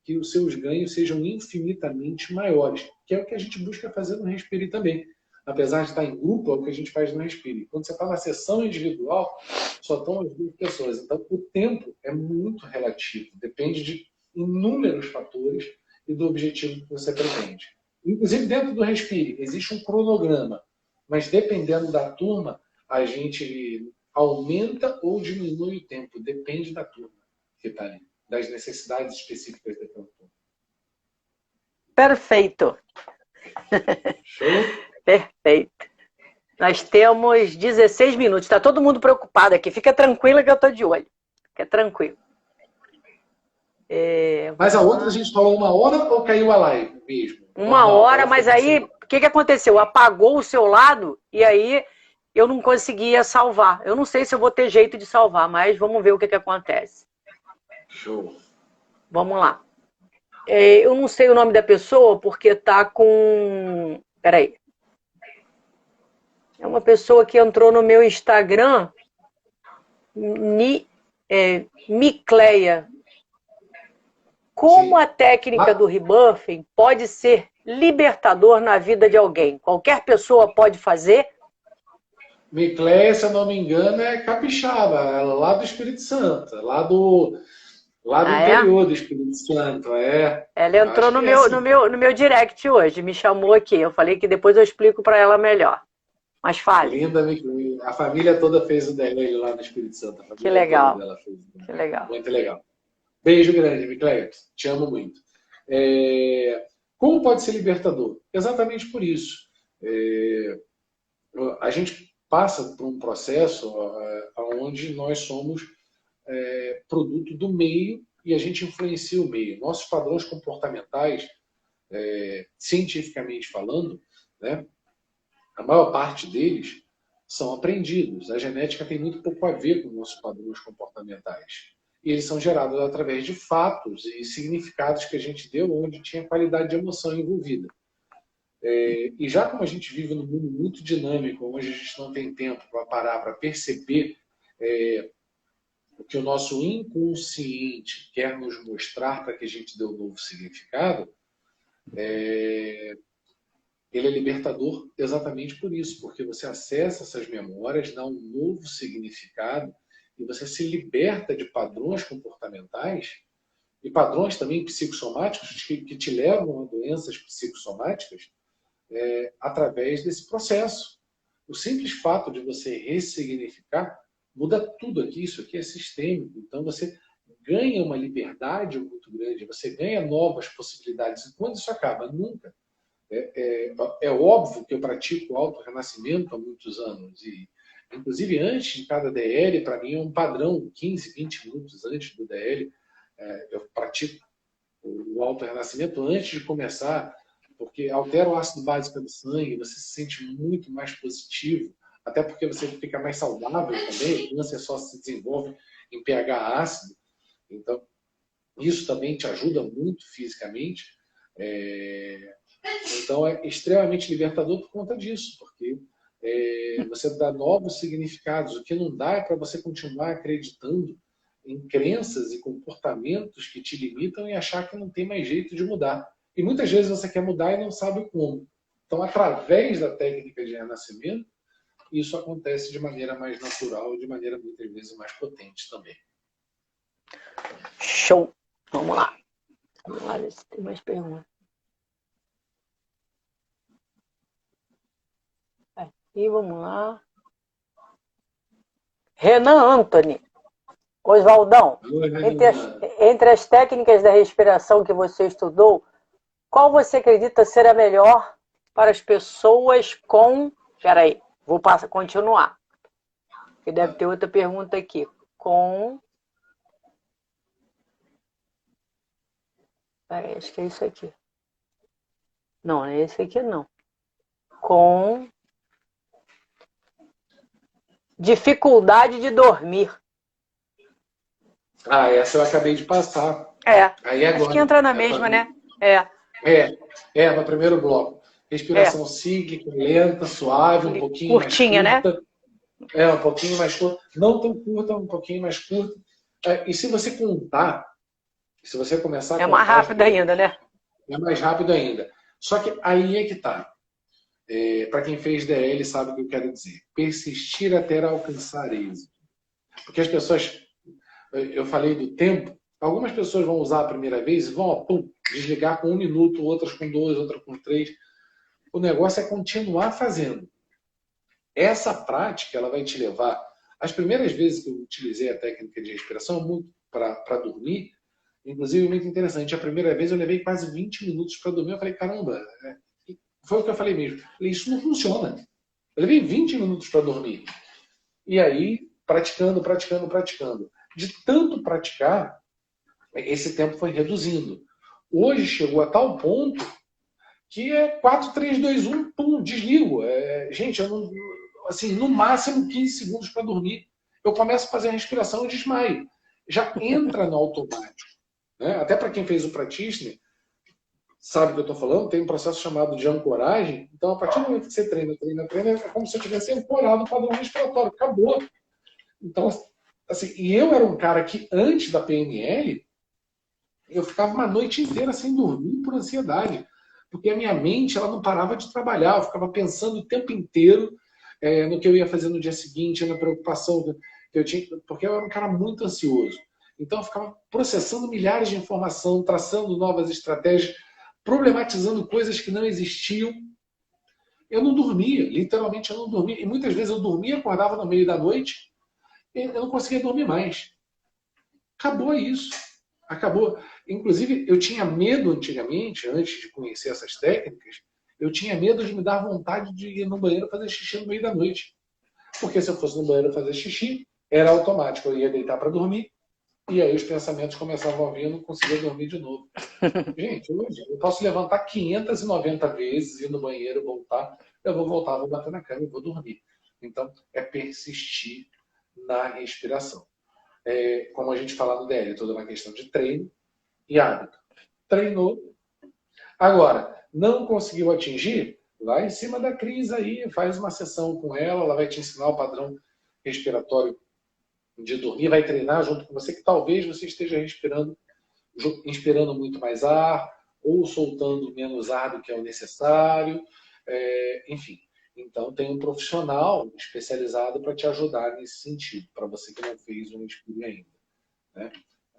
que os seus ganhos sejam infinitamente maiores, que é o que a gente busca fazer no Respire também. Apesar de estar em grupo, é o que a gente faz no Respire. Quando você está na sessão individual, só estão as 2 pessoas. Então, o tempo é muito relativo. Depende de inúmeros fatores e do objetivo que você pretende. Inclusive, dentro do Respire, existe um cronograma. Mas, dependendo da turma, a gente aumenta ou diminui o tempo. Depende da turma que está ali, das necessidades específicas daquela turma. Perfeito. Show? Perfeito. Nós temos 16 minutos. Está todo mundo preocupado aqui. Fica tranquila que eu estou de olho. Fica tranquilo. Mas a outra a gente falou 1 hora ou caiu a live mesmo? 1 hora, mas aí o que aconteceu? Apagou o seu lado e aí eu não conseguia salvar. Eu não sei se eu vou ter jeito de salvar, mas vamos ver o que acontece. Show. Vamos lá. Eu não sei o nome da pessoa porque tá com... Peraí. É uma pessoa que entrou no meu Instagram, Micleia. Como a técnica do rebuffing pode ser libertador na vida de alguém? Qualquer pessoa pode fazer? Micleia, se eu não me engano, é capixaba, lá do Espírito Santo, lá do interior do Espírito Santo. Ela entrou no meu direct hoje, me chamou aqui. Eu falei que depois eu explico para ela melhor. Mas fale. Linda, a família toda fez o DL lá no Espírito Santo. Que legal. Dela fez. Que legal. Muito legal. Beijo grande, Micleia. Te amo muito. Como pode ser libertador? Exatamente por isso. A gente passa por um processo onde nós somos produto do meio e a gente influencia o meio. Nossos padrões comportamentais, cientificamente falando, né, a maior parte deles são aprendidos. A genética tem muito pouco a ver com nossos padrões comportamentais. E eles são gerados através de fatos e significados que a gente deu onde tinha qualidade de emoção envolvida. E já como a gente vive num mundo muito dinâmico, onde a gente não tem tempo para parar, para perceber o que o nosso inconsciente quer nos mostrar para que a gente dê um novo significado, ele é libertador exatamente por isso, porque você acessa essas memórias, dá um novo significado e você se liberta de padrões comportamentais e padrões também psicossomáticos que te levam a doenças psicossomáticas através desse processo. O simples fato de você ressignificar muda tudo aqui. Isso aqui é sistêmico. Então você ganha uma liberdade muito grande, você ganha novas possibilidades. E quando isso acaba? Nunca. É óbvio que eu pratico auto-renascimento há muitos anos. E, inclusive, antes de cada DL, para mim é um padrão, 15, 20 minutos antes do DL, eu pratico o auto-renascimento antes de começar, porque altera o ácido básico do sangue, você se sente muito mais positivo, até porque você fica mais saudável também, o câncer só se desenvolve em pH ácido, então isso também te ajuda muito fisicamente. Então é extremamente libertador por conta disso, porque você dá novos significados. O que não dá é para você continuar acreditando em crenças e comportamentos que te limitam e achar que não tem mais jeito de mudar. E muitas vezes você quer mudar e não sabe como. Então, através da técnica de renascimento, isso acontece de maneira mais natural e de maneira muitas vezes mais potente também. Show! Vamos lá. Vamos lá ver se tem mais perguntas. E vamos lá. Renan Anthony. Oswaldão, entre as técnicas da respiração que você estudou, qual você acredita ser a melhor para as pessoas com... Peraí, vou continuar. Porque deve ter outra pergunta aqui. Peraí, acho que é isso aqui. Não, é esse aqui não. Com dificuldade de dormir. Essa eu acabei de passar. Aí agora, acho que entra na mesma, né? No primeiro bloco. Respiração cíclica, lenta, suave, um pouquinho curtinha, mais curta. Né? Um pouquinho mais curta. Não tão curta, um pouquinho mais curta. E se você contar, se você começar a contar... É mais rápido ainda, né? É mais rápido ainda. Só que aí é que tá. Para quem fez DL sabe o que eu quero dizer. Persistir até alcançar êxito. Porque as pessoas... Eu falei do tempo. Algumas pessoas vão usar a primeira vez e vão desligar com 1 minuto, outras com 2, outras com 3. O negócio é continuar fazendo. Essa prática ela vai te levar... As primeiras vezes que eu utilizei a técnica de respiração, muito para dormir, inclusive muito interessante. A primeira vez eu levei quase 20 minutos para dormir. Eu falei, caramba, foi o que eu falei mesmo. Eu falei, isso não funciona. Eu levei 20 minutos para dormir. E aí, praticando. De tanto praticar, esse tempo foi reduzindo. Hoje chegou a tal ponto que é 4, 3, 2, 1, pum, desligo. Gente, eu não, assim, no máximo 15 segundos para dormir. Eu começo a fazer a respiração e desmaio. Já entra no automático. Né? Até para quem fez o practitioner, sabe o que eu estou falando, tem um processo chamado de ancoragem. Então, a partir do momento que você treina, é como se eu tivesse ancorado o padrão respiratório. Acabou. Então, assim, e eu era um cara que, antes da PNL, eu ficava uma noite inteira sem dormir por ansiedade. Porque a minha mente ela não parava de trabalhar. Eu ficava pensando o tempo inteiro no que eu ia fazer no dia seguinte, na preocupação que eu tinha. Porque eu era um cara muito ansioso. Então, eu ficava processando milhares de informação, traçando novas estratégias, problematizando coisas que não existiam. Eu não dormia, literalmente eu não dormia. E muitas vezes eu dormia, acordava no meio da noite, e eu não conseguia dormir mais. Acabou isso. Acabou. Inclusive, eu tinha medo antigamente, antes de conhecer essas técnicas, eu tinha medo de me dar vontade de ir no banheiro fazer xixi no meio da noite. Porque se eu fosse no banheiro fazer xixi, era automático. Eu ia deitar para dormir, e aí os pensamentos começavam a vir e eu não conseguia dormir de novo. Gente, hoje eu posso levantar 590 vezes, ir no banheiro, voltar, eu vou voltar, vou bater na cama e vou dormir. Então, é persistir na respiração. Como a gente fala no DL, toda uma questão de treino e hábito. Treinou. Agora, não conseguiu atingir? Vai em cima da Cris aí, faz uma sessão com ela vai te ensinar o padrão respiratório de dormir, vai treinar junto com você, que talvez você esteja respirando, inspirando muito mais ar, ou soltando menos ar do que é o necessário, enfim. Então, tem um profissional especializado para te ajudar nesse sentido, para você que não fez um estudo ainda. Né?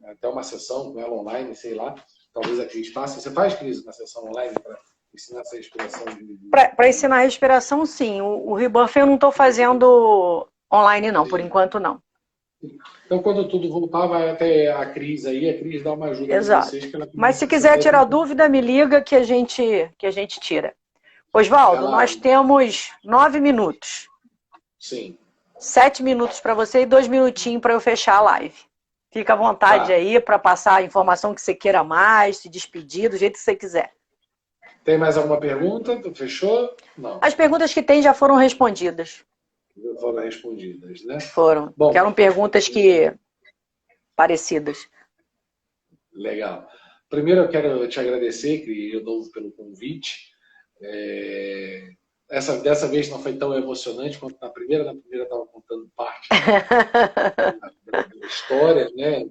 Até uma sessão com ela online, sei lá, talvez a Cris faça. Você faz, Cris, uma sessão online para ensinar essa respiração? Para ensinar a respiração, sim. O Rebirth eu não estou fazendo online, não, por enquanto não. Então, quando tudo voltar, vai até a Cris aí, a Cris dá uma ajuda para vocês. Exato. Mas se quiser tirar dúvida, me liga que a gente tira. Oswaldo, nós temos 9 minutos. Sim. 7 minutos para você e 2 minutinhos para eu fechar a live. Fica à vontade aí para passar a informação que você queira mais, se despedir do jeito que você quiser. Tem mais alguma pergunta? Fechou? Não. As perguntas que tem já foram respondidas. Já foram respondidas, né? Foram. Bom, eram perguntas parecidas. Legal. Primeiro eu quero te agradecer, Cris, de novo pelo convite. Dessa vez não foi tão emocionante quanto na primeira. Na primeira eu estava contando parte da história, né?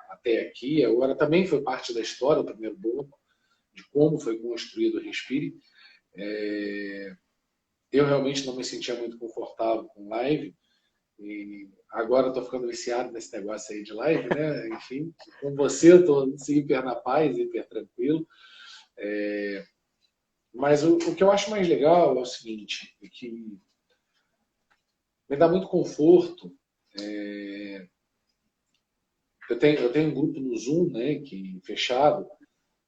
Até aqui. Agora também foi parte da história, o primeiro bloco, de como foi construído o Respire. Eu realmente não me sentia muito confortável com live. E agora eu tô ficando viciado nesse negócio aí de live, né? Enfim, com você eu tô hiper na paz, hiper tranquilo. Mas o que eu acho mais legal é o seguinte, é que me dá muito conforto. Eu tenho um grupo no Zoom, né, fechado,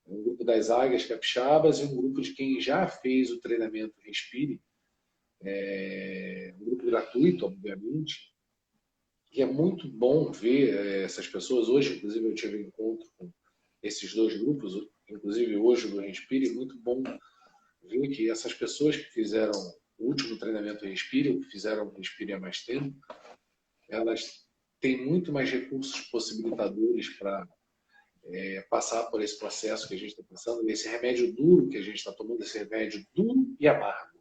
um grupo das águias capixabas e um grupo de quem já fez o treinamento Respire, um grupo gratuito, obviamente, que é muito bom ver essas pessoas. Hoje, inclusive, eu tive um encontro com esses dois grupos, inclusive hoje no Respire, muito bom ver que essas pessoas que fizeram o último treinamento Respire, ou que fizeram o Respire há mais tempo, elas têm muito mais recursos possibilitadores para passar por esse processo que a gente está passando, esse remédio duro que a gente está tomando, esse remédio duro e amargo.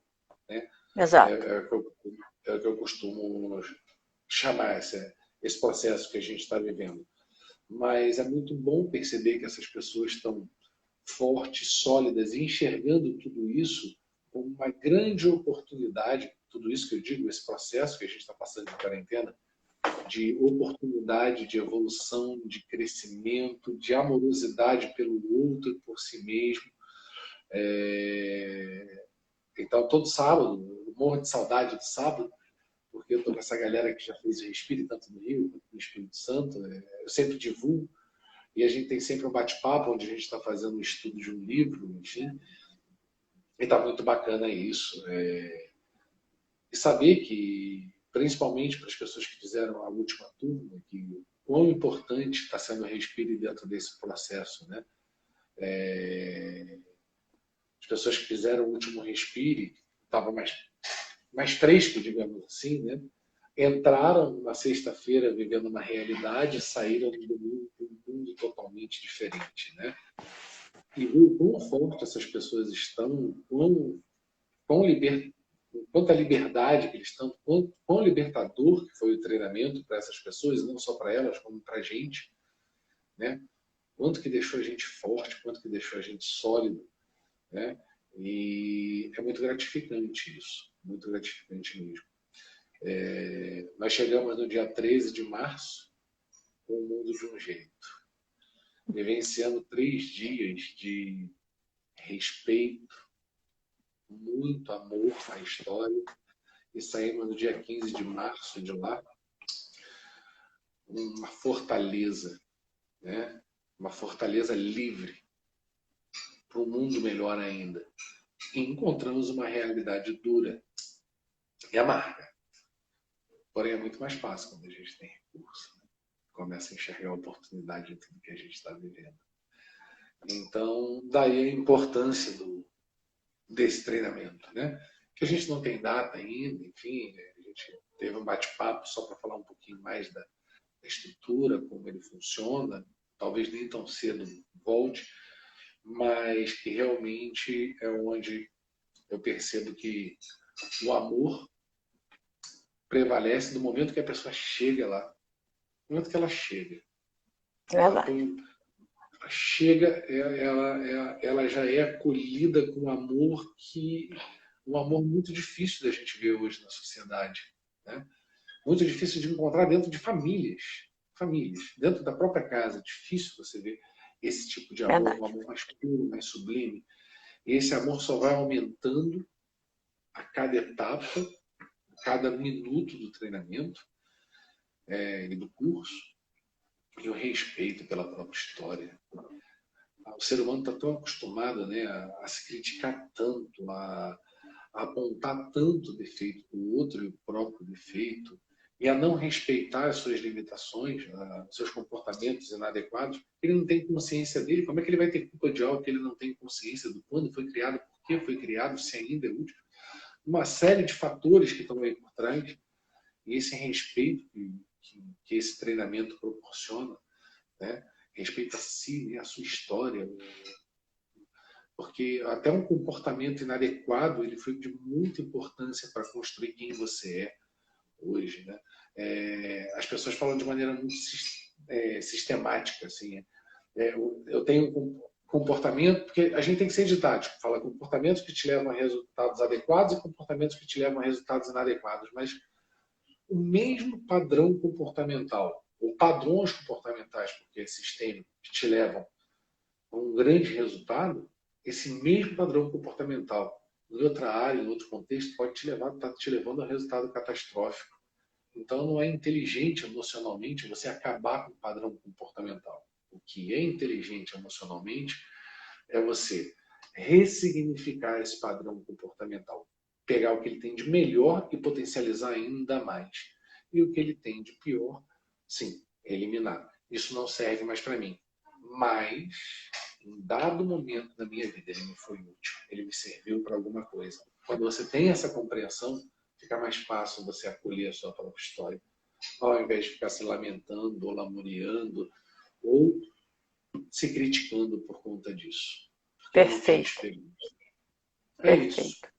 Né? Exato. É o que eu costumo chamar esse processo que a gente está vivendo. Mas é muito bom perceber que essas pessoas estão fortes, sólidas, e enxergando tudo isso como uma grande oportunidade, tudo isso que eu digo, esse processo que a gente está passando de quarentena, de oportunidade, de evolução, de crescimento, de amorosidade pelo outro e por si mesmo. Então, todo sábado, eu morro de saudade de sábado, porque eu estou com essa galera que já fez o Respire, tanto no Rio quanto no Espírito Santo. Eu sempre divulgo, e a gente tem sempre um bate-papo onde a gente está fazendo um estudo de um livro, enfim. E está muito bacana isso. E saber que, principalmente para as pessoas que fizeram a última turma, que quão importante está sendo o Respire dentro desse processo, né? As pessoas que fizeram o último Respire estavam mais fresco, digamos assim, né? Entraram na sexta-feira vivendo uma realidade, saíram no domingo com um mundo totalmente diferente, né? E ver o quão forte essas pessoas estão, quanta liberdade que eles estão, quão libertador que foi o treinamento para essas pessoas, não só para elas, como para a gente, né? Quanto que deixou a gente forte, quanto que deixou a gente sólido, né? E é muito gratificante isso, muito gratificante mesmo. Nós chegamos no dia 13 de março com o mundo de um jeito, vivenciando 3 dias de respeito, muito amor à história. E saímos no dia 15 de março de lá, uma fortaleza, né? Uma fortaleza livre para um mundo melhor ainda. E encontramos uma realidade dura e amarga. Porém, é muito mais fácil quando a gente tem recurso, né? Começa a enxergar a oportunidade de tudo que a gente está vivendo. Então, daí a importância desse treinamento, né? Que a gente não tem data ainda, enfim, a gente teve um bate-papo só para falar um pouquinho mais da estrutura, como ele funciona, talvez nem tão cedo volte, mas que realmente é onde eu percebo que o amor prevalece no momento que a pessoa chega lá, no momento que ela chega. Verdade. Ela chega, ela já é acolhida com amor um amor muito difícil da gente ver hoje na sociedade, né? Muito difícil de encontrar dentro de famílias, dentro da própria casa. É difícil você ver esse tipo de amor, Verdade. um amor mais puro, mais sublime. E esse amor só vai aumentando a cada etapa, a cada minuto do treinamento e do curso, e o respeito pela própria história. O ser humano está tão acostumado, né, a se criticar tanto, a apontar tanto o defeito do outro e o próprio defeito, e a não respeitar as suas limitações, os seus comportamentos inadequados. Ele não tem consciência dele. Como é que ele vai ter culpa de algo que ele não tem consciência do quando foi criado, por que foi criado, se ainda é útil? Uma série de fatores que estão aí por trás. E esse respeito que esse treinamento proporciona, né? Respeito a si, né? A sua história. Porque até um comportamento inadequado ele foi de muita importância para construir quem você é hoje, né? As pessoas falam de maneira muito sistemática, assim. Eu tenho um comportamento, porque a gente tem que ser didático, fala comportamentos que te levam a resultados adequados e comportamentos que te levam a resultados inadequados, mas o mesmo padrão comportamental, ou padrões comportamentais, porque é sistêmico, que te levam a um grande resultado, esse mesmo padrão comportamental, em outra área, em outro contexto, pode estar te levando a um resultado catastrófico. Então, não é inteligente emocionalmente você acabar com o padrão comportamental. O que é inteligente emocionalmente é você ressignificar esse padrão comportamental. Pegar o que ele tem de melhor e potencializar ainda mais. E o que ele tem de pior, sim, eliminar. Isso não serve mais para mim. Mas, em dado momento da minha vida, ele me foi útil. Ele me serviu para alguma coisa. Quando você tem essa compreensão, fica mais fácil você acolher a sua própria história, ao invés de ficar se lamentando ou lamuriando ou se criticando por conta disso. Perfeito. Perfeito. Isso.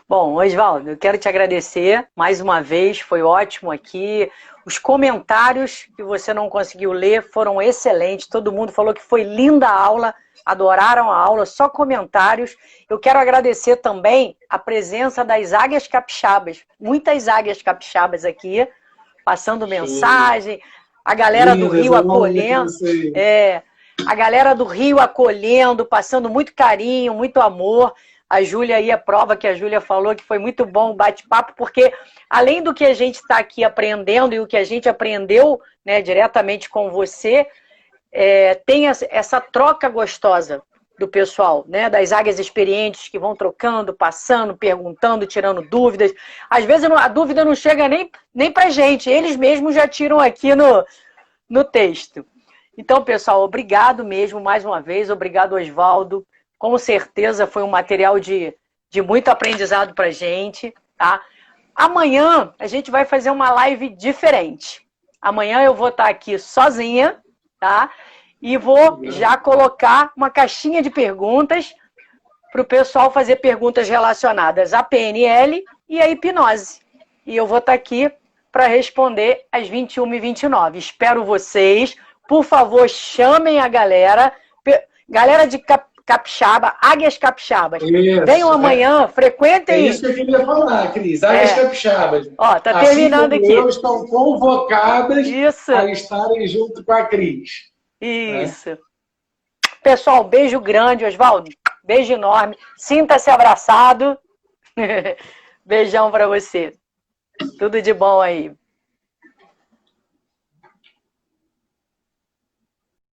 Bom, Oswaldo, eu quero te agradecer mais uma vez, foi ótimo aqui. Os comentários que você não conseguiu ler foram excelentes, todo mundo falou que foi linda a aula, adoraram a aula, só comentários. Eu quero agradecer também a presença das águias capixabas, muitas águias capixabas aqui, passando mensagem, a galera do Rio acolhendo, a galera do Rio acolhendo, passando muito carinho, muito amor. A Júlia aí é prova que a Júlia falou que foi muito bom o bate-papo, porque além do que a gente está aqui aprendendo e o que a gente aprendeu, né, diretamente com você, tem essa troca gostosa do pessoal, né, das águias experientes que vão trocando, passando, perguntando, tirando dúvidas. Às vezes a dúvida não chega nem para a gente, eles mesmos já tiram aqui no texto. Então, pessoal, obrigado mesmo mais uma vez, obrigado, Oswaldo. Com certeza foi um material de muito aprendizado para a gente, tá? Amanhã a gente vai fazer uma live diferente. Amanhã eu vou estar aqui sozinha, tá? E vou já colocar uma caixinha de perguntas para o pessoal fazer perguntas relacionadas à PNL e à hipnose. E eu vou estar aqui para responder às 21h29. Espero vocês. Por favor, chamem a galera. Galera de Capixaba, águias capixabas. Isso, venham amanhã, frequentem. É isso que eu queria falar, Cris. Águias capixabas. Ó, tá terminando assim aqui. Estão convocadas a estarem junto com a Cris. Isso. Pessoal, beijo grande, Oswaldo. Beijo enorme. Sinta-se abraçado. Beijão para você. Tudo de bom aí.